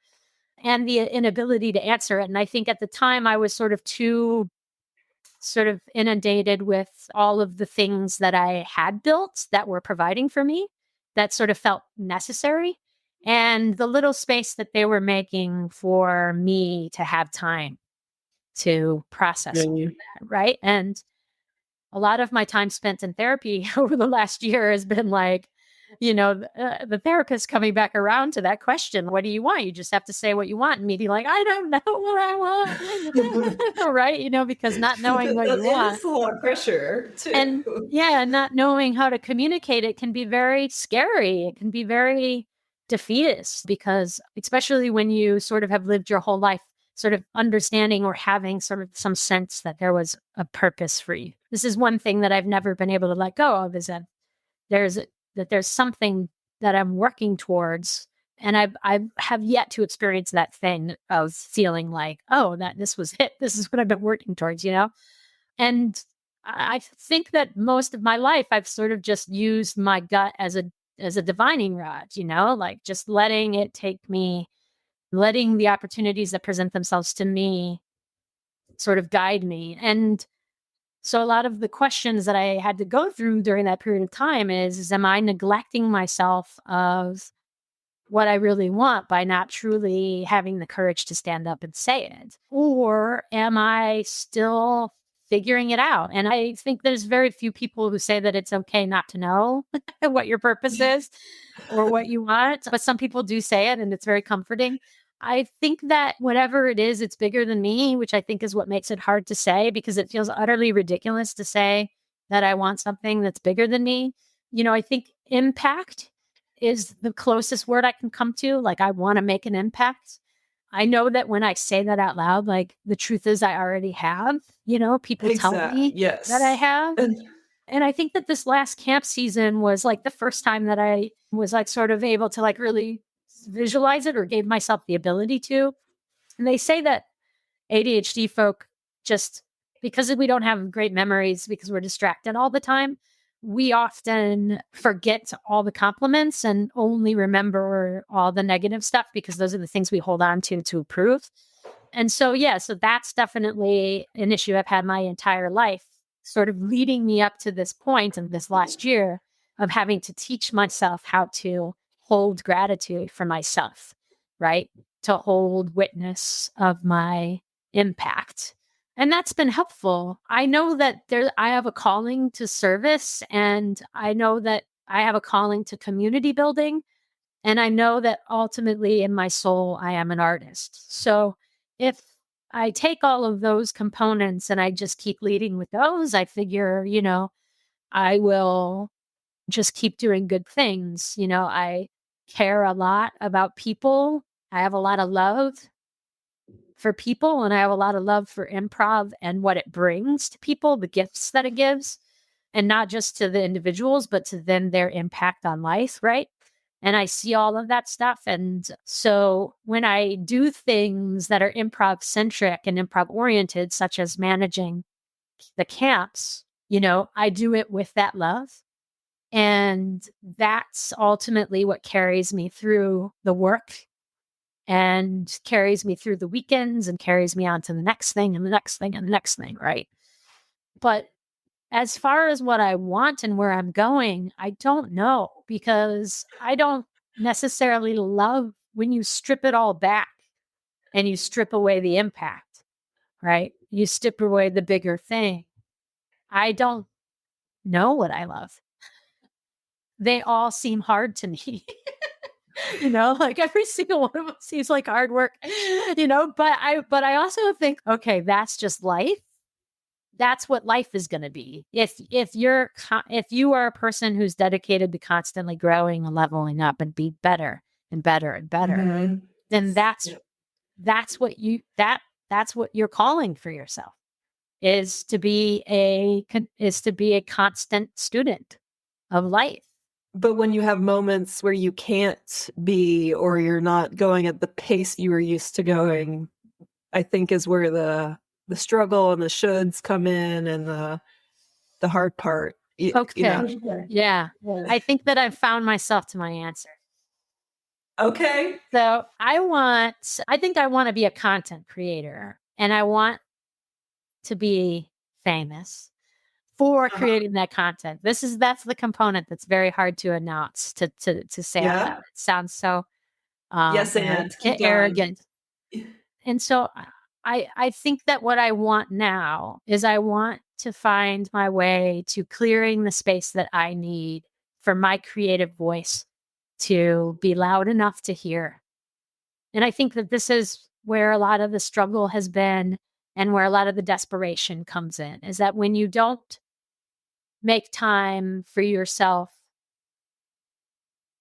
and the inability to answer it. And I think at the time I was sort of too sort of inundated with all of the things that I had built that were providing for me that sort of felt necessary, and the little space that they were making for me to have time to process all of that, right? And a lot of my time spent in therapy over the last year has been like, the therapist coming back around to that question, what do you want? You just have to say what you want. And me be like, I don't know what I want. Right? Because not knowing what you want. It's a lot of pressure too. And not knowing how to communicate it can be very scary. It can be very defeatist, because especially when you sort of have lived your whole life sort of understanding or having sort of some sense that there was a purpose for you. This is one thing that I've never been able to let go of, is that there's something that I'm working towards. And I have yet to experience that thing of feeling like, oh, that this was it. This is what I've been working towards, And I think that most of my life I've sort of just used my gut as a divining rod, like just letting it take me, letting the opportunities that present themselves to me sort of guide me. And So a lot of the questions that I had to go through during that period of time is am I neglecting myself of what I really want by not truly having the courage to stand up and say it? Or am I still figuring it out? And I think there's very few people who say that it's okay not to know what your purpose is or what you want. But some people do say it, and it's very comforting. I think that whatever it is, it's bigger than me, which I think is what makes it hard to say, because it feels utterly ridiculous to say that I want something that's bigger than me. I think impact is the closest word I can come to. Like, I want to make an impact. I know that when I say that out loud, like, the truth is I already have, people tell me Yes. that I have. And I think that this last camp season was like the first time that I was like sort of able to like really visualize it, or gave myself the ability to. And they say that ADHD folk, just because we don't have great memories because we're distracted all the time, we often forget all the compliments and only remember all the negative stuff, because those are the things we hold on to improve. And so, so that's definitely an issue I've had my entire life, sort of leading me up to this point in this last year of having to teach myself how to hold gratitude for myself, right? To hold witness of my impact. And that's been helpful. I know that I have a calling to service, and I know that I have a calling to community building. And I know that ultimately in my soul, I am an artist. So if I take all of those components and I just keep leading with those, I figure, I will just keep doing good things. I care a lot about people. I have a lot of love for people, and I have a lot of love for improv and what it brings to people, the gifts that it gives, and not just to the individuals, but to then their impact on life, right? And I see all of that stuff. And so when I do things that are improv centric and improv oriented, such as managing the camps, I do it with that love. And that's ultimately what carries me through the work and carries me through the weekends and carries me on to the next thing and the next thing and the next thing, right? But as far as what I want and where I'm going, I don't know, because I don't necessarily love when you strip it all back and you strip away the impact, right? You strip away the bigger thing. I don't know what I love. They all seem hard to me. Like every single one of them seems like hard work, but I also think, okay, that's just life. That's what life is going to be. If you are a person who's dedicated to constantly growing and leveling up and be better and better and better, then that's what you're calling for yourself, is to be a constant student of life. But when you have moments where you can't be, or you're not going at the pace you were used to going, I think is where the struggle and the shoulds come in, and the hard part. Okay. Yeah. I think that I've found myself to my answer. Okay. So I think I want to be a content creator, and I want to be famous for creating that content. That's the component that's very hard to announce, to say out loud. It sounds so yes, and arrogant. And so I think that what I want now is I want to find my way to clearing the space that I need for my creative voice to be loud enough to hear. And I think that this is where a lot of the struggle has been, and where a lot of the desperation comes in, is that when you don't make time for yourself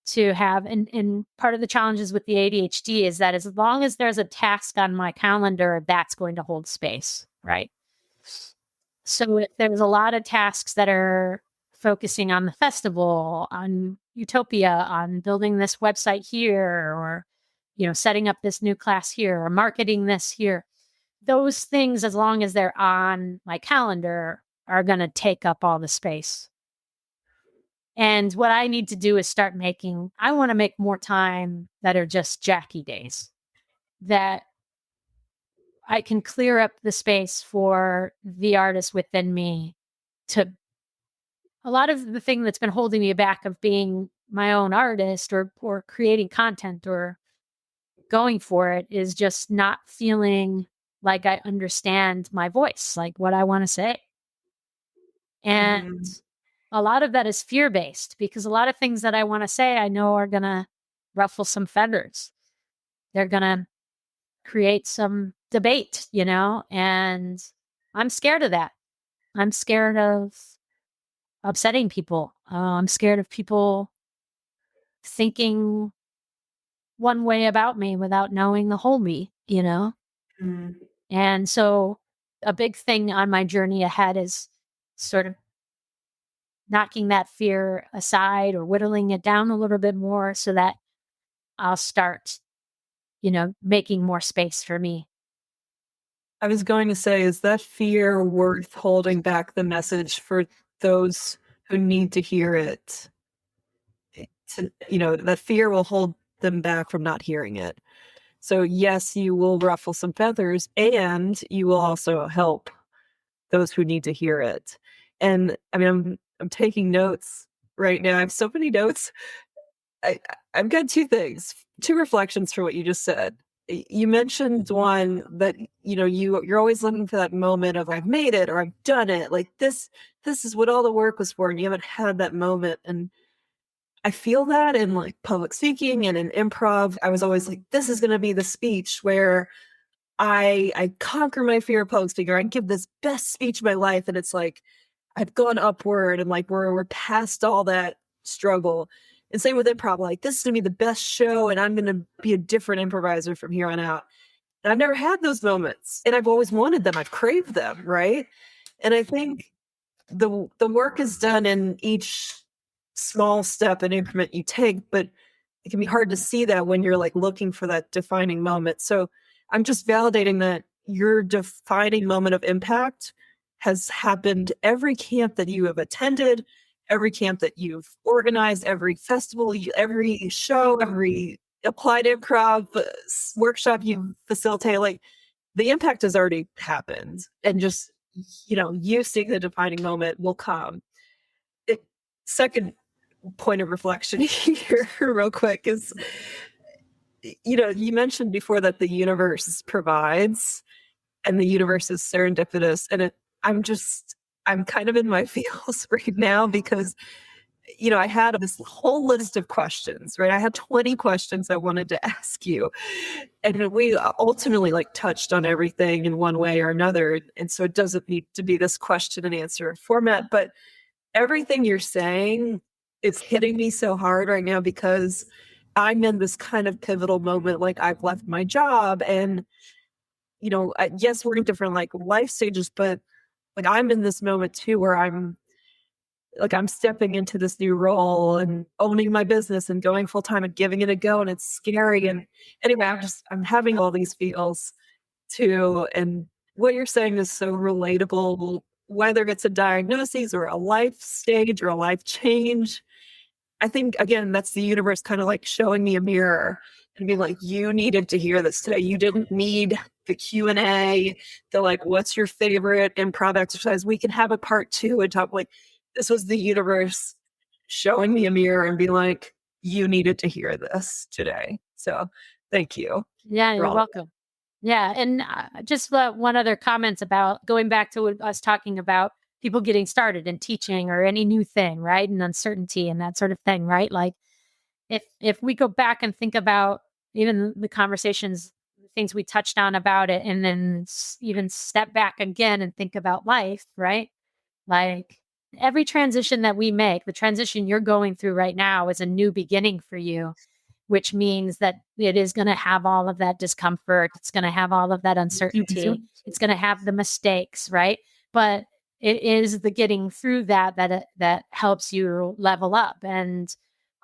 to have, and part of the challenges with the ADHD is that as long as there's a task on my calendar, that's going to hold space, right? So if there's a lot of tasks that are focusing on the festival, on Utopia, on building this website here, or, setting up this new class here, or marketing this here, those things, as long as they're on my calendar, are going to take up all the space. And what I need to do is I want to make more time that are just Jackie days, that I can clear up the space for the artist within me to a lot of the thing that's been holding me back of being my own artist or creating content or going for it is just not feeling like I understand my voice, like what I want to say. And Mhm. a lot of that is fear based because a lot of things that I want to say I know are going to ruffle some feathers. They're going to create some debate, and I'm scared of that. I'm scared of upsetting people. I'm scared of people thinking one way about me without knowing the whole me. Mm. And so a big thing on my journey ahead is sort of knocking that fear aside or whittling it down a little bit more so that I'll start, making more space for me. I was going to say, is that fear worth holding back the message for those who need to hear it? That fear will hold them back from not hearing it. So yes, you will ruffle some feathers and you will also help those who need to hear it. And I mean, I'm taking notes right now. I have so many notes. I've got two reflections for what you just said. You mentioned one that you're always looking for that moment of I've made it or I've done it. Like this is what all the work was for, and you haven't had that moment. And I feel that in like public speaking and in improv. I was always like, this is going to be the speech where I conquer my fear of posting or I give this best speech of my life, and it's like I've gone upward and like we're past all that struggle. And same with improv, like this is gonna be the best show and I'm gonna be a different improviser from here on out. And I've never had those moments. And I've always wanted them. I've craved them, right? And I think the work is done in each small step and increment you take, but it can be hard to see that when you're like looking for that defining moment. So I'm just validating that your defining moment of impact has happened every camp that you have attended, every camp that you've organized, every festival, every show, every applied improv workshop you facilitate. Like the impact has already happened, and just you seeing the defining moment will come. It, second point of reflection here, real quick, is you mentioned before that the universe provides and the universe is serendipitous, and I'm kind of in my feels right now because I had this whole list of questions, right? I had 20 questions I wanted to ask you, and we ultimately like touched on everything in one way or another, and so it doesn't need to be this question and answer format, but everything you're saying is hitting me so hard right now because I'm in this kind of pivotal moment. Like I've left my job and, yes, we're in different like life stages, but like I'm in this moment too where I'm stepping into this new role and owning my business and going full time and giving it a go. And it's scary. And anyway, I'm having all these feels too. And what you're saying is so relatable, whether it's a diagnosis or a life stage or a life change. I think again, that's the universe kind of like showing me a mirror and being like, you needed to hear this today. You didn't need the Q&A, the like, what's your favorite improv exercise? We can have a part two and talk like this was the universe showing me a mirror and being like, you needed to hear this today. So thank you Yeah, for you're all of welcome. Yeah, and just one other comment about going back to what us talking about people getting started in teaching or any new thing, right? And uncertainty and that sort of thing, right? Like if we go back and think about even the conversations, things we touched on about it, and then even step back again and think about life, right? Like every transition that we make, the transition you're going through right now is a new beginning for you, which means that it is going to have all of that discomfort. It's going to have all of that uncertainty. It's going to have the mistakes, right? But it is the getting through that helps you level up. And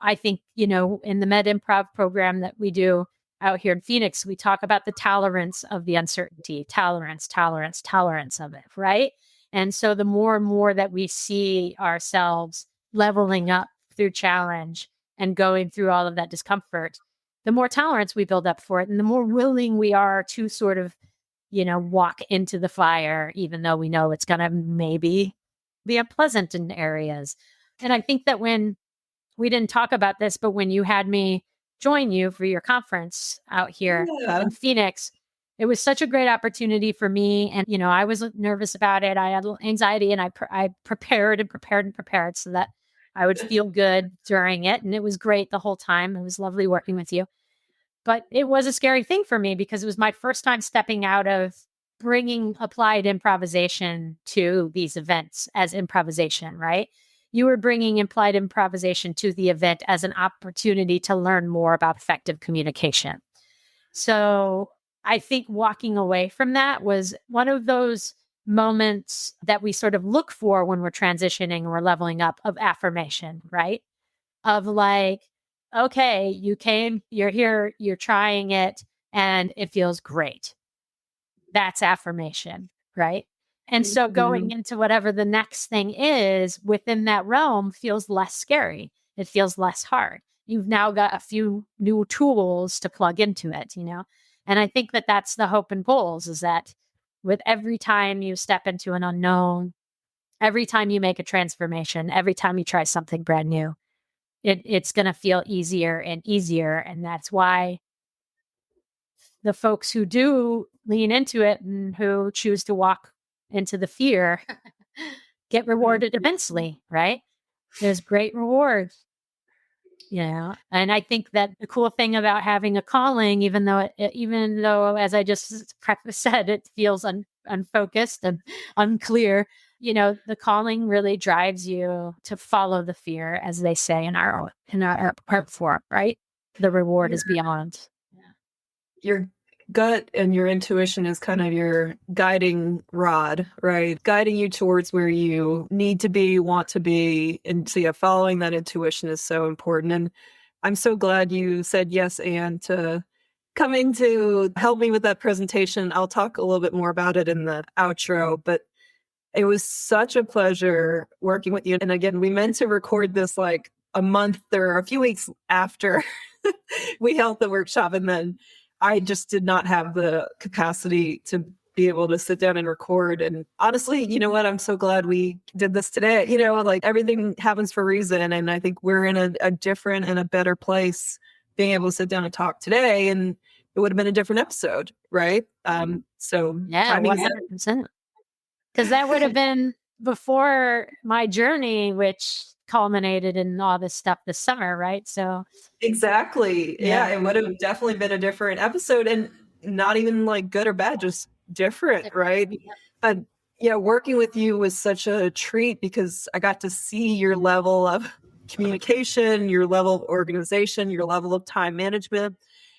I think, in the Med Improv program that we do out here in Phoenix, we talk about the tolerance of the uncertainty, tolerance of it, right? And so the more and more that we see ourselves leveling up through challenge and going through all of that discomfort, the more tolerance we build up for it and the more willing we are to sort of, walk into the fire, even though we know it's going to maybe be unpleasant in areas. And I think that when we didn't talk about this, but when you had me join you for your conference out here in Phoenix, it was such a great opportunity for me. And, I was nervous about it. I had anxiety, and I prepared and prepared and prepared so that I would feel good during it. And it was great the whole time. It was lovely working with you. But it was a scary thing for me because it was my first time stepping out of bringing applied improvisation to these events as improvisation, right? You were bringing implied improvisation to the event as an opportunity to learn more about effective communication. So I think walking away from that was one of those moments that we sort of look for when we're transitioning and we're leveling up, of affirmation, right? Of like, okay, you came, you're here, you're trying it, and it feels great. That's affirmation, right? And so going into whatever the next thing is within that realm feels less scary. It feels less hard. You've now got a few new tools to plug into it, And I think that that's the hope and goals, is that with every time you step into an unknown, every time you make a transformation, every time you try something brand new, it's going to feel easier and easier. And that's why the folks who do lean into it and who choose to walk into the fear get rewarded immensely, right? There's great rewards, And I think that the cool thing about having a calling, even though, as I just said, it feels unfocused and unclear, the calling really drives you to follow the fear, as they say in our art form, right? The reward is beyond. Your gut and your intuition is kind of your guiding rod, right? Guiding you towards where you need to be, want to be. And so, following that intuition is so important. And I'm so glad you said yes, and to coming to help me with that presentation. I'll talk a little bit more about it in the outro, but it was such a pleasure working with you. And again, we meant to record this like a month or a few weeks after we held the workshop, and then I just did not have the capacity to be able to sit down and record. And honestly, you know what? I'm so glad we did this today. Like everything happens for a reason. And I think we're in a different and a better place being able to sit down and talk today. And it would have been a different episode, right? So yeah, 100%. Because that would have been before my journey, which culminated in all this stuff this summer, right? So exactly. Yeah, it would have definitely been a different episode, and not even like good or bad, just different, right? But working with you was such a treat because I got to see your level of communication, your level of organization, your level of time management.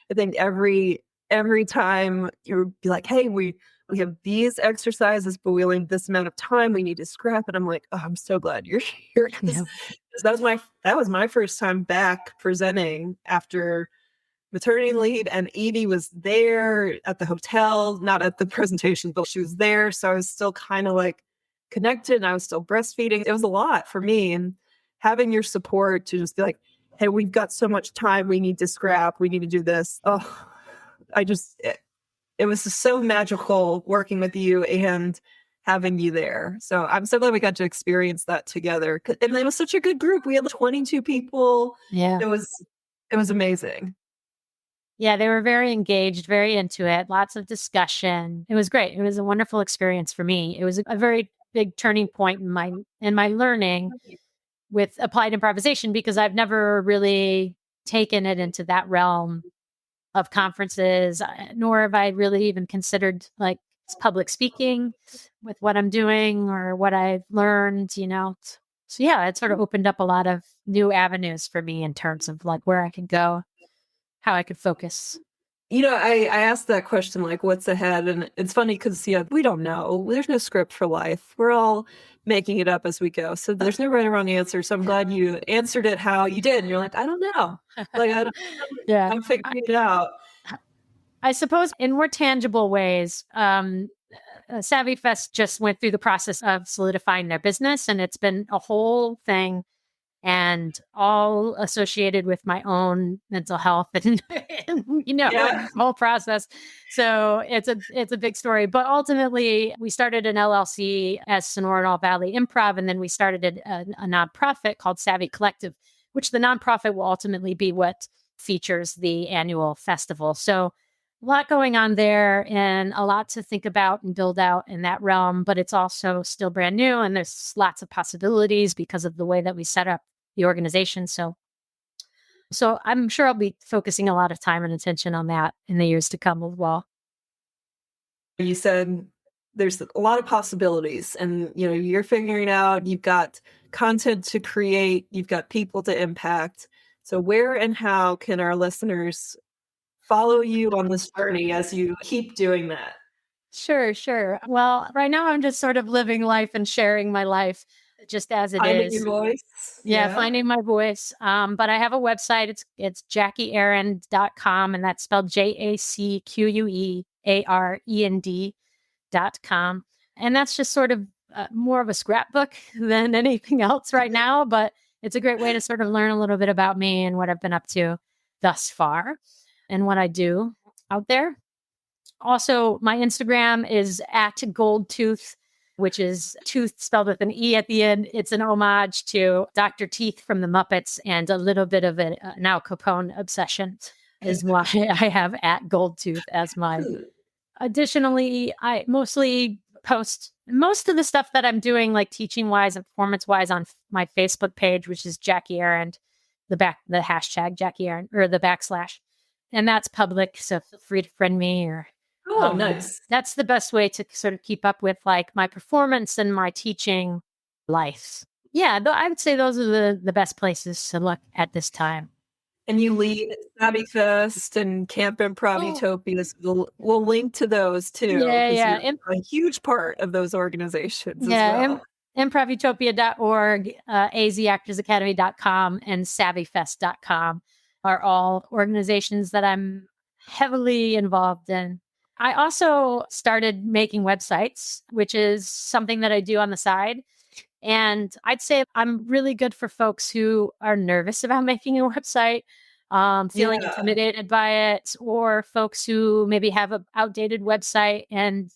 I think every time you would be like, hey, we have these exercises, but we only have this amount of time. We need to scrap it. I'm like, oh, I'm so glad you're here. That was my first time back presenting after maternity leave, and Evie was there at the hotel, not at the presentation, but she was there. So I was still kind of like connected, and I was still breastfeeding. It was a lot for me, and having your support to just be like, hey, we've got so much time. We need to scrap. We need to do this. Oh, it was so magical working with you and having you there. So I'm so glad we got to experience that together. And it was such a good group. We had 22 people. Yeah. It was amazing. Yeah, they were very engaged, very into it, lots of discussion. It was great. It was a wonderful experience for me. It was a very big turning point in my learning with applied improvisation, because I've never really taken it into that realm of conferences, nor have I really even considered like public speaking with what I'm doing or what I've learned, So yeah, it sort of opened up a lot of new avenues for me in terms of like where I could go, how I could focus. I asked that question, like, what's ahead? And it's funny because, we don't know. There's no script for life. We're all making it up as we go. So there's no right or wrong answer. So I'm glad you answered it how you did. And you're like, I don't know. Like, I'm figuring it out. I suppose in more tangible ways, Savi Fest just went through the process of solidifying their business, and it's been a whole thing and all associated with my own mental health and, Yeah. whole process. So it's a big story. But ultimately, we started an LLC as Sonora Valley Improv, and then we started a nonprofit called Savi Collective, which the nonprofit will ultimately be what features the annual festival. So a lot going on there and a lot to think about and build out in that realm, but it's also still brand new and there's lots of possibilities because of the way that we set up the organization. So I'm sure I'll be focusing a lot of time and attention on that in the years to come as well. You said there's a lot of possibilities and you're figuring out, you've got content to create, you've got people to impact. So where and how can our listeners follow you on this journey as you keep doing that? Sure. Well, right now I'm just sort of living life and sharing my life just as it Finding your is. voice. Yeah, finding my voice. But I have a website. It's JacqueArend.com, and that's spelled JACQUEAREND.com. And that's just sort of more of a scrapbook than anything else right now, but it's a great way to sort of learn a little bit about me and what I've been up to thus far and what I do out there. Also, my Instagram is at Goldtooth, which is tooth spelled with an E at the end. It's an homage to Dr. Teeth from the Muppets and a little bit of an Al Capone obsession is why I have at Goldtooth as my. Additionally, I mostly post most of the stuff that I'm doing, like teaching wise and performance wise, on my Facebook page, which is Jacque Arend, the hashtag Jacque Arend or the /, and that's public. So feel free to friend me or. Nice. That's the best way to sort of keep up with like my performance and my teaching life. Yeah, I would say those are the best places to look at this time. And you lead Savi Fest and Camp Improv Utopia. We'll link to those too. Yeah. You're a huge part of those organizations as well. Improvutopia.org, azactorsacademy.com, and savvyfest.com are all organizations that I'm heavily involved in. I also started making websites, which is something that I do on the side. And I'd say I'm really good for folks who are nervous about making a website, feeling intimidated by it, or folks who maybe have an outdated website and,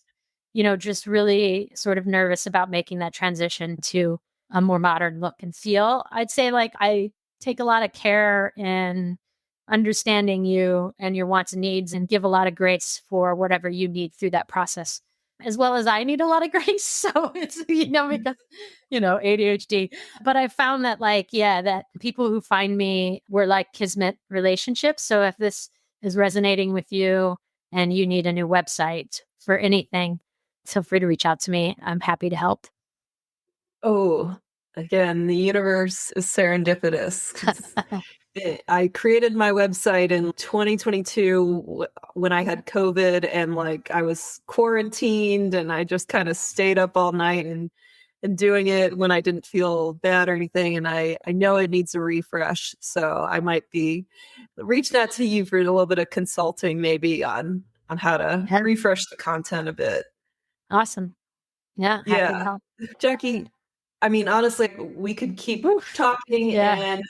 just really sort of nervous about making that transition to a more modern look and feel. I'd say like I take a lot of care in understanding you and your wants and needs and give a lot of grace for whatever you need through that process, as well as I need a lot of grace. So it's, because, ADHD. But I found that that people who find me were like kismet relationships. So if this is resonating with you and you need a new website for anything, feel free to reach out to me. I'm happy to help. Oh, again, the universe is serendipitous. I created my website in 2022 when I had COVID and I was quarantined and I just kind of stayed up all night and doing it when I didn't feel bad or anything. And I know it needs a refresh. So I might be reaching out to you for a little bit of consulting maybe on how to refresh the content a bit. Awesome. Yeah. Happy to help. Jacque, I mean, honestly, we could keep talking and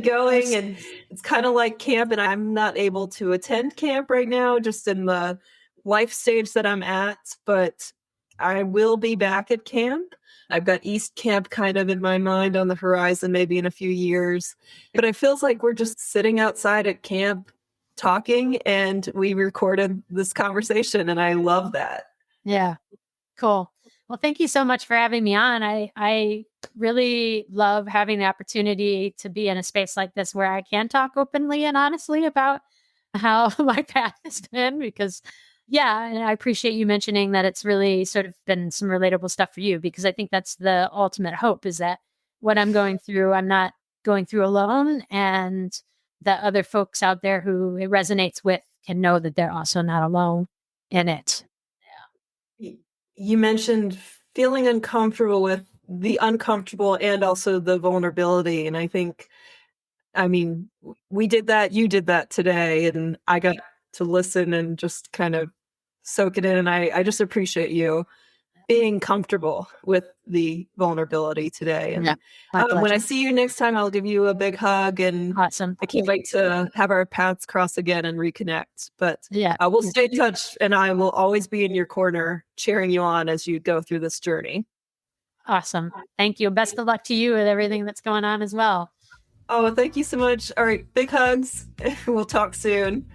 going, and it's kind of like camp, and I'm not able to attend camp right now, just in the life stage that I'm at, but I will be back at camp. I've got East Camp kind of in my mind on the horizon, maybe in a few years, but it feels like we're just sitting outside at camp talking, and we recorded this conversation, and I love that. Yeah. Cool. Well, thank you so much for having me on. I really love having the opportunity to be in a space like this where I can talk openly and honestly about how my path has been because, and I appreciate you mentioning that it's really sort of been some relatable stuff for you because I think that's the ultimate hope is that what I'm going through, I'm not going through alone and that other folks out there who it resonates with can know that they're also not alone in it. You mentioned feeling uncomfortable with the uncomfortable and also the vulnerability. And I think, we did that. You did that today. And I got to listen and just kind of soak it in. And I just appreciate you. being comfortable with the vulnerability today. And Yeah, my when I pleasure. see you next time, I'll give you a big hug, and Awesome. I can't wait to have our paths cross again and reconnect. But Yeah. we'll stay in touch, and I will always be in your corner cheering you on as you go through this journey. Awesome. Thank you. Best of luck to you with everything that's going on as well. Oh, thank you so much. All right, big hugs. We'll talk soon.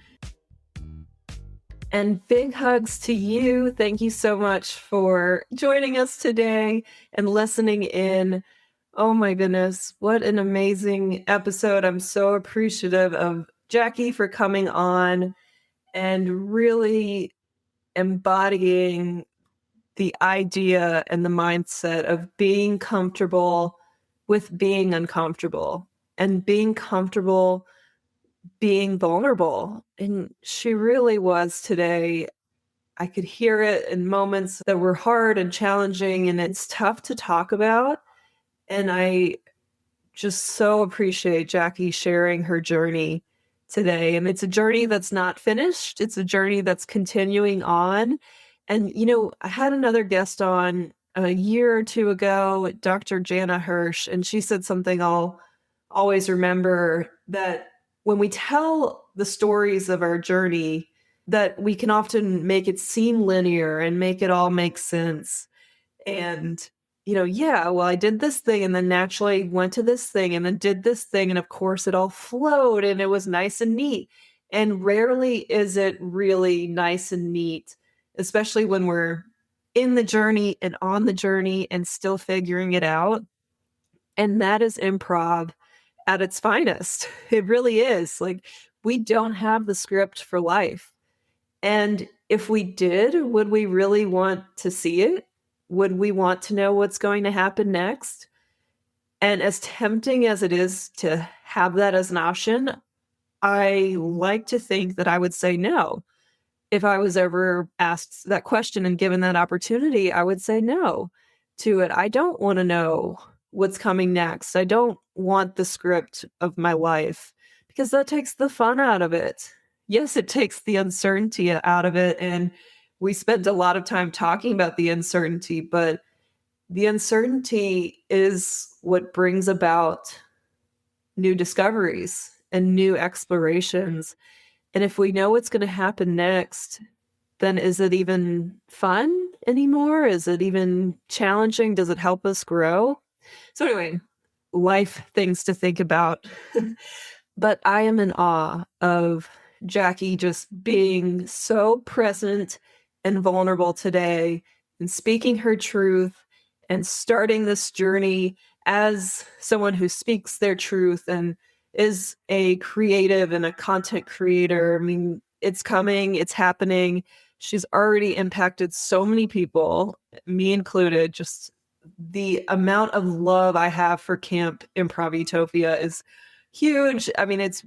And big hugs to you. Thank you so much for joining us today and listening in. Oh my goodness, what an amazing episode. I'm so appreciative of Jacque for coming on and really embodying the idea and the mindset of being comfortable with being uncomfortable and being comfortable being vulnerable. And she really was today. I could hear it in moments that were hard and challenging, and it's tough to talk about. And I just so appreciate Jacque sharing her journey today. And it's a journey that's not finished. It's a journey that's continuing on. And, I had another guest on a year or two ago, Dr. Jana Hirsch, and she said something I'll always remember, that when we tell the stories of our journey, that we can often make it seem linear and make it all make sense. And, yeah, well, I did this thing and then naturally went to this thing and then did this thing. And of course, it all flowed and it was nice and neat. And rarely is it really nice and neat, especially when we're in the journey and on the journey and still figuring it out. And that is improv at its finest. It really is. Like, we don't have the script for life. And if we did, would we really want to see it? Would we want to know what's going to happen next? And as tempting as it is to have that as an option, I like to think that I would say no. If I was ever asked that question and given that opportunity, I would say no to it. I don't want to know what's coming next. I don't want the script of my life, because that takes the fun out of it. Yes, it takes the uncertainty out of it. And we spent a lot of time talking about the uncertainty, but the uncertainty is what brings about new discoveries and new explorations. And if we know what's going to happen next, then is it even fun anymore? Is it even challenging? Does it help us grow? So anyway, life things to think about. But I am in awe of Jacque just being so present and vulnerable today and speaking her truth and starting this journey as someone who speaks their truth and is a creative and a content creator. I mean, it's coming, it's happening. She's already impacted so many people, me included. Just the amount of love I have for Camp Improv Utopia is huge. I mean, it's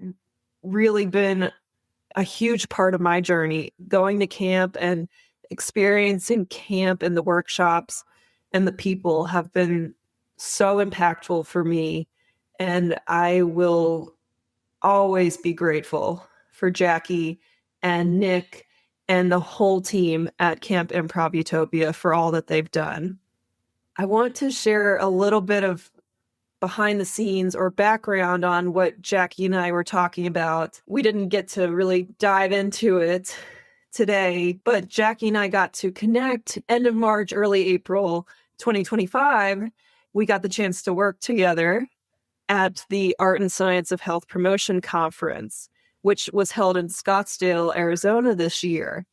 really been a huge part of my journey, going to camp and experiencing camp and the workshops and the people have been so impactful for me. And I will always be grateful for Jacque and Nick and the whole team at Camp Improv Utopia for all that they've done. I want to share a little bit of behind the scenes or background on what Jacque and I were talking about. We didn't get to really dive into it today, but Jacque and I got to connect end of March, early April 2025. We got the chance to work together at the Art and Science of Health Promotion Conference, which was held in Scottsdale, Arizona this year.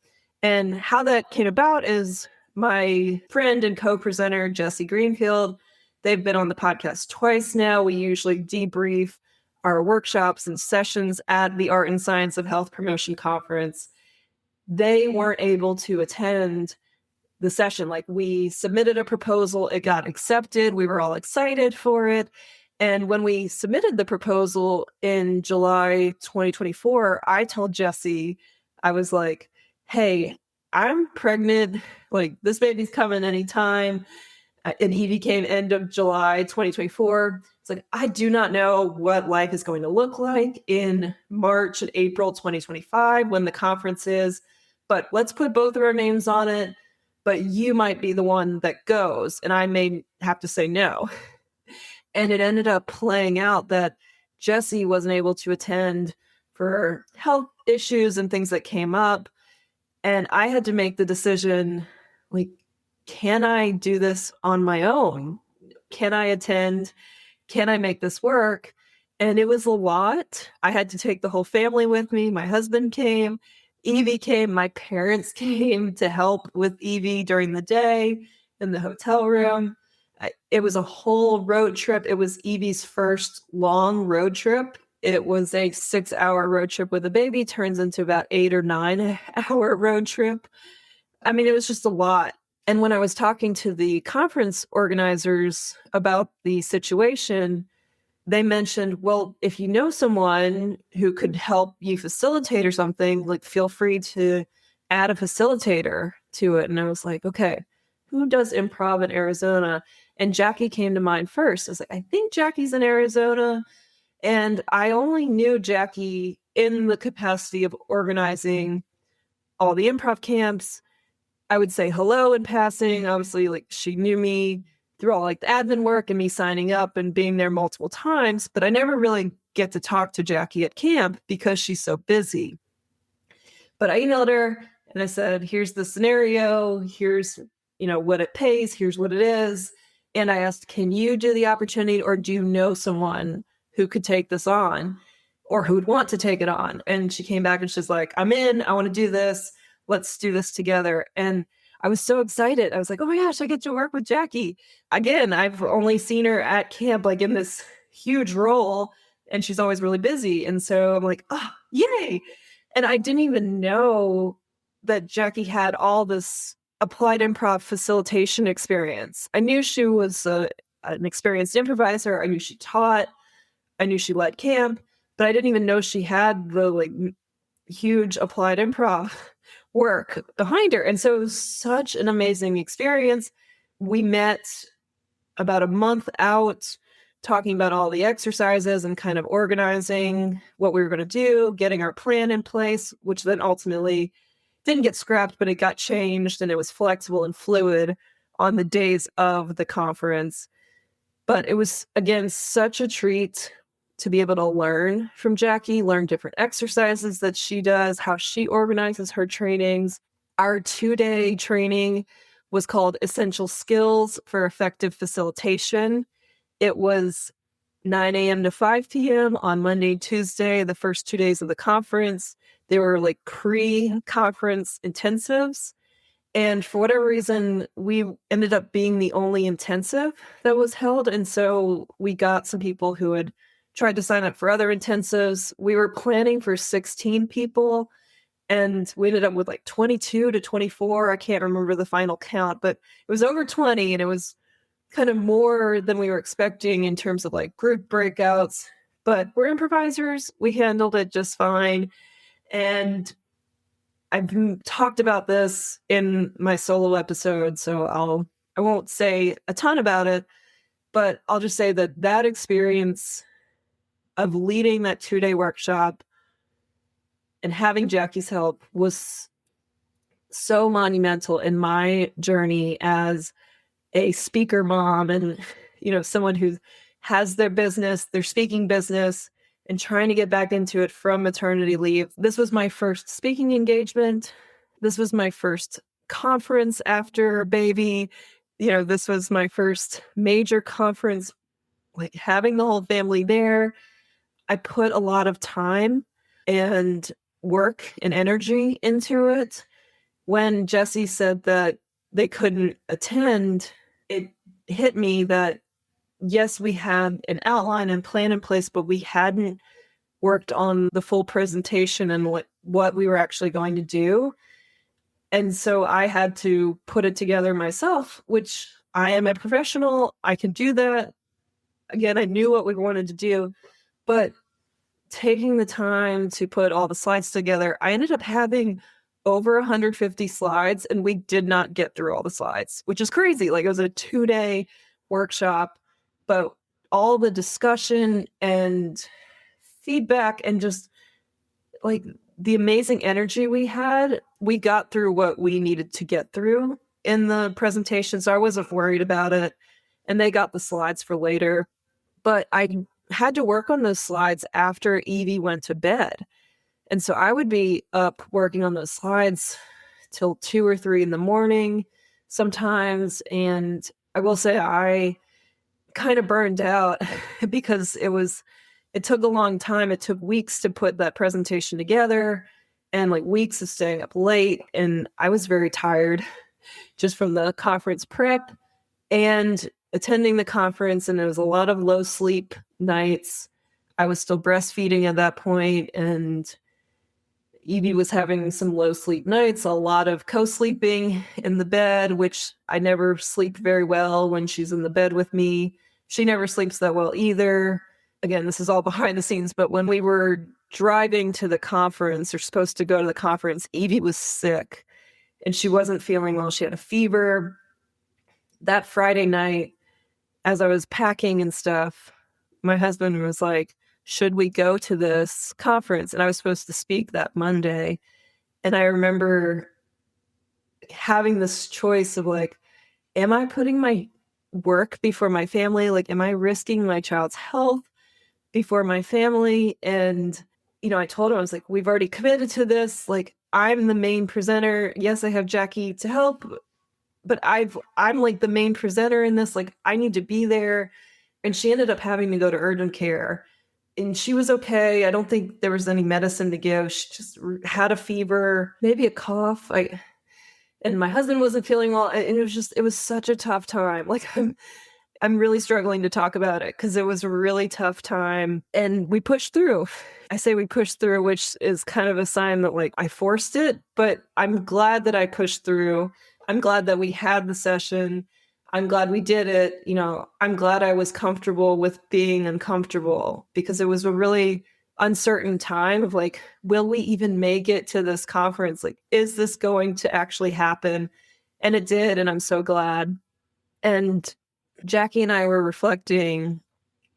And how that came about is my friend and co-presenter, Jesse Greenfield, they've been on the podcast twice now. We usually debrief our workshops and sessions at the Art and Science of Health Promotion Conference. They weren't able to attend the session. Like, we submitted a proposal, it got accepted. We were all excited for it. And when we submitted the proposal in July 2024, I told Jesse, I was like, hey, I'm pregnant. Like, this baby's coming anytime. And he became end of July 2024. It's like, I do not know what life is going to look like in March and April 2025 when the conference is, but let's put both of our names on it. but you might be the one that goes, and I may have to say no. And it ended up playing out that Jessie wasn't able to attend for health issues and things that came up. And I had to make the decision, like, can I do this on my own? Can I attend? Can I make this work? And it was a lot. I had to take the whole family with me. My husband came, Evie came, my parents came to help with Evie during the day in the hotel room. It was a whole road trip. It was Evie's first long road trip. It was a 6-hour road trip with a baby, turns into about 8 or 9-hour road trip. I mean, it was just a lot. And when I was talking to the conference organizers about the situation, they mentioned, well, if you know someone who could help you facilitate or something, like, feel free to add a facilitator to it. And I was like, okay, who does improv in Arizona? And Jacque came to mind first. I was like, I think Jackie's in Arizona. And I only knew Jacque in the capacity of organizing all the improv camps. I would say hello in passing. Obviously, like, she knew me through all, like, the admin work and me signing up and being there multiple times, but I never really get to talk to Jacque at camp because she's so busy. But I emailed her and I said, here's the scenario, here's, what it pays, here's what it is. And I asked, can you do the opportunity, or do you know someone who could take this on or who would want to take it on? And she came back and she's like, I'm in, I want to do this. Let's do this together. And I was so excited. I was like, oh my gosh, I get to work with Jacque. Again, I've only seen her at camp, like, in this huge role, and she's always really busy. And so I'm like, oh, yay. And I didn't even know that Jacque had all this applied improv facilitation experience. I knew she was an experienced improviser. I knew she taught. I knew she led camp, but I didn't even know she had the huge applied improv work behind her. And so it was such an amazing experience. We met about a month out talking about all the exercises and kind of organizing what we were going to do, getting our plan in place, which then ultimately didn't get scrapped, but it got changed and it was flexible and fluid on the days of the conference. But it was, again, such a treat to be able to learn from Jacque, learn different exercises that she does, how she organizes her trainings. Our 2-day training was called Essential Skills for Effective Facilitation. It was 9 a.m. to 5 p.m. on Monday, Tuesday, the first 2 days of the conference. They were like pre-conference intensives. And for whatever reason, we ended up being the only intensive that was held. And so we got some people who had tried to sign up for other intensives. We were planning for 16 people, and we ended up with like 22 to 24. I can't remember the final count, but it was over 20, and it was kind of more than we were expecting in terms of like group breakouts. But we're improvisers. We handled it just fine. And I've talked about this in my solo episode, so I won't say a ton about it, but I'll just say that experience of leading that 2-day workshop and having Jackie's help was so monumental in my journey as a speaker mom and, someone who has their business, their speaking business, and trying to get back into it from maternity leave. This was my first speaking engagement. This was my first conference after baby. This was my first major conference, like having the whole family there. I put a lot of time and work and energy into it. When Jessie said that they couldn't attend, it hit me that, yes, we had an outline and plan in place, but we hadn't worked on the full presentation and what we were actually going to do. And so I had to put it together myself, which I am a professional. I can do that. Again, I knew what we wanted to do, but taking the time to put all the slides together, I ended up having over 150 slides, and we did not get through all the slides, which is crazy. Like, it was a 2-day workshop, but all the discussion and feedback and just like the amazing energy we had, we got through what we needed to get through. in the presentation, so I wasn't worried about it. And they got the slides for later. But I had to work on those slides after Evie went to bed. And so I would be up working on those slides till 2 or 3 in the morning sometimes. And I will say I kind of burned out because it took a long time. It took weeks to put that presentation together and like weeks of staying up late. And I was very tired just from the conference prep and attending the conference. And there was a lot of low sleep nights. I was still breastfeeding at that point, and Evie was having some low sleep nights, a lot of co-sleeping in the bed, which I never sleep very well when she's in the bed with me. She never sleeps that well either. Again, this is all behind the scenes, but when we were driving to the conference, or supposed to go to the conference, Evie was sick and she wasn't feeling well. She had a fever. That Friday night, as I was packing and stuff, my husband was like, should we go to this conference? And I was supposed to speak that Monday. And I remember having this choice of like, am I putting my work before my family? Like, am I risking my child's health before my family? And, I told him, I was like, we've already committed to this. Like, I'm the main presenter. Yes, I have Jackie to help, but I'm like the main presenter in this. Like, I need to be there. And she ended up having to go to urgent care. And she was okay. I don't think there was any medicine to give. She just had a fever, maybe a cough. And my husband wasn't feeling well. And it was such a tough time. Like, I'm really struggling to talk about it because it was a really tough time. And we pushed through. I say we pushed through, which is kind of a sign that like I forced it, but I'm glad that I pushed through. I'm glad that we had the session. I'm glad we did it. I'm glad I was comfortable with being uncomfortable, because it was a really uncertain time of like, will we even make it to this conference? Like, is this going to actually happen? And it did. And I'm so glad. And Jackie and I were reflecting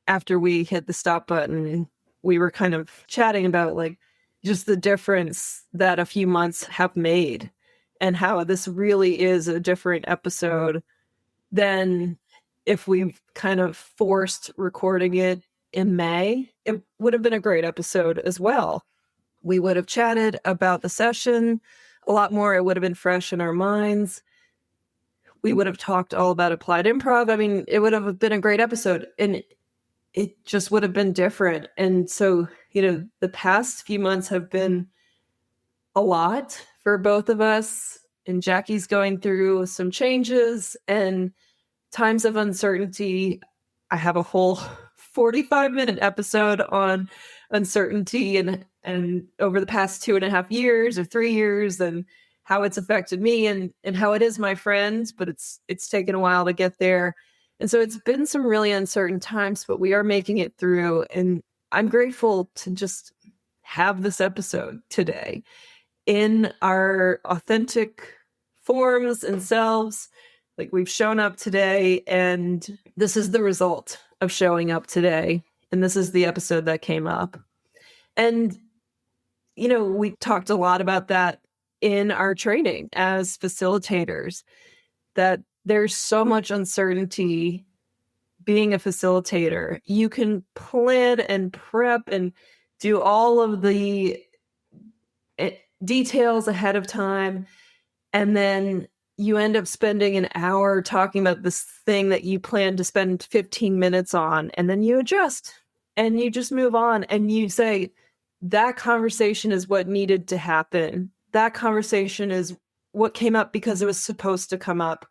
after we hit the stop button. We were kind of chatting about like just the difference that a few months have made and how this really is a different episode than if we've kind of forced recording it in May. It would have been a great episode as well. We would have chatted about the session a lot more. It would have been fresh in our minds. We would have talked all about applied improv. I mean, it would have been a great episode, and it just would have been different. And so, the past few months have been a lot for both of us, and Jackie's going through some changes and times of uncertainty. I have a whole 45-minute episode on uncertainty and over the past 2.5 years or 3 years, and how it's affected me and how it is my friends, but it's taken a while to get there. And so it's been some really uncertain times, but we are making it through. And I'm grateful to just have this episode today in our authentic forms and selves. Like, we've shown up today, and this is the result of showing up today. And this is the episode that came up. And, we talked a lot about that in our training as facilitators, that there's so much uncertainty being a facilitator. You can plan and prep and do all of the details ahead of time, and then you end up spending an hour talking about this thing that you plan to spend 15 minutes on, and then you adjust and you just move on, and you say, that conversation is what needed to happen. That conversation is what came up because it was supposed to come up.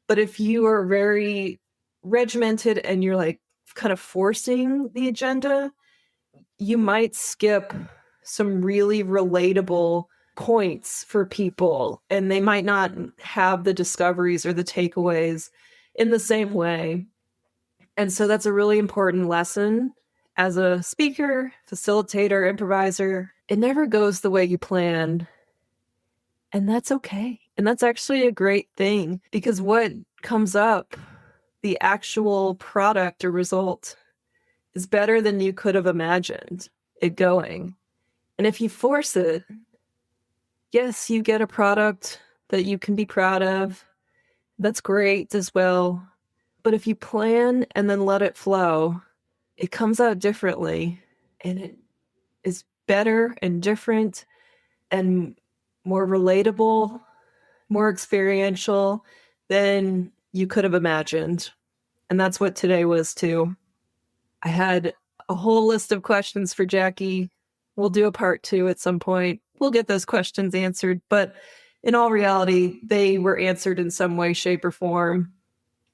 But if you are very regimented and you're like kind of forcing the agenda, you might skip some really relatable points for people, and they might not have the discoveries or the takeaways in the same way. And so that's a really important lesson as a speaker, facilitator, improviser. It never goes the way you planned. And that's okay. And that's actually a great thing, because what comes up, the actual product or result, is better than you could have imagined it going. And if you force it, yes, you get a product that you can be proud of. That's great as well. But if you plan and then let it flow, it comes out differently, and it is better and different and more relatable, more experiential than you could have imagined. And that's what today was too. I had a whole list of questions for Jacque. We'll do a part 2 at some point. We'll get those questions answered, but in all reality, they were answered in some way, shape, or form.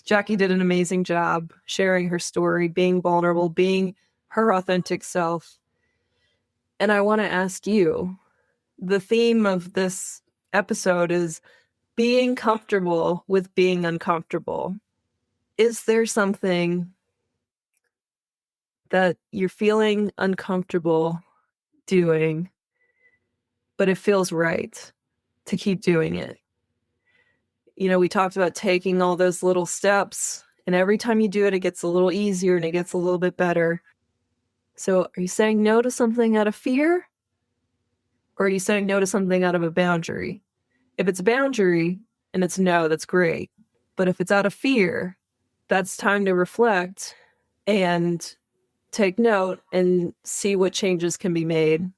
Jacque did an amazing job sharing her story, being vulnerable, being her authentic self. And I want to ask you, the theme of this episode is being comfortable with being uncomfortable. Is there something that you're feeling uncomfortable doing, but it feels right to keep doing it? You know, we talked about taking all those little steps, and every time you do it, it gets a little easier and it gets a little bit better. So are you saying no to something out of fear? Or are you saying no to something out of a boundary? If it's a boundary and it's no, that's great. But if it's out of fear, that's time to reflect and take note and see what changes can be made.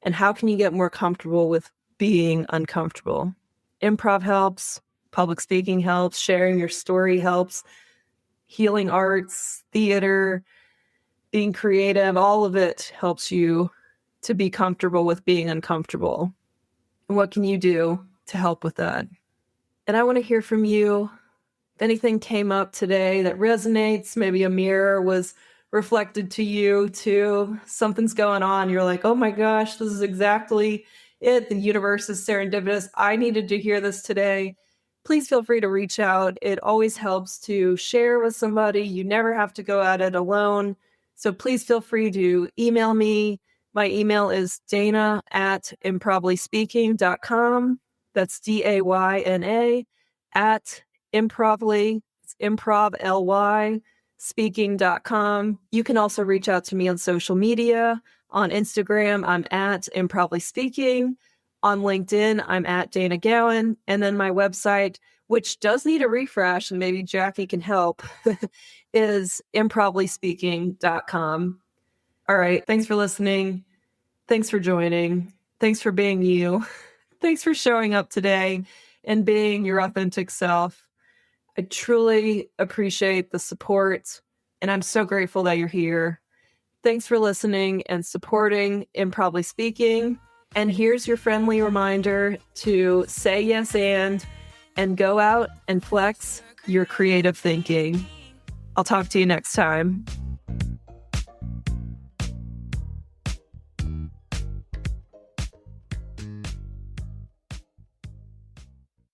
And how can you get more comfortable with being uncomfortable? Improv helps, public speaking helps, sharing your story helps, healing arts, theater, being creative, all of it helps you to be comfortable with being uncomfortable. And what can you do to help with that? And I want to hear from you. If anything came up today that resonates, maybe a mirror was reflected to you too, something's going on, you're like, oh my gosh, this is exactly it. The universe is serendipitous. I needed to hear this today. Please feel free to reach out. It always helps to share with somebody. You never have to go at it alone. So please feel free to email me. My email is dana@improvispeaking.com. That's DAYNA at improvly, it's improv speaking.com. You can also reach out to me on social media. On Instagram, I'm at improvispeaking. On LinkedIn, I'm at Dana Gowan. And then my website, which does need a refresh, and maybe Jacque can help, is improvispeaking.com. All right. Thanks for listening. Thanks for joining. Thanks for being you. Thanks for showing up today and being your authentic self. I truly appreciate the support, and I'm so grateful that you're here. Thanks for listening and supporting Improv Speaking. And here's your friendly reminder to say yes and go out and flex your creative thinking. I'll talk to you next time.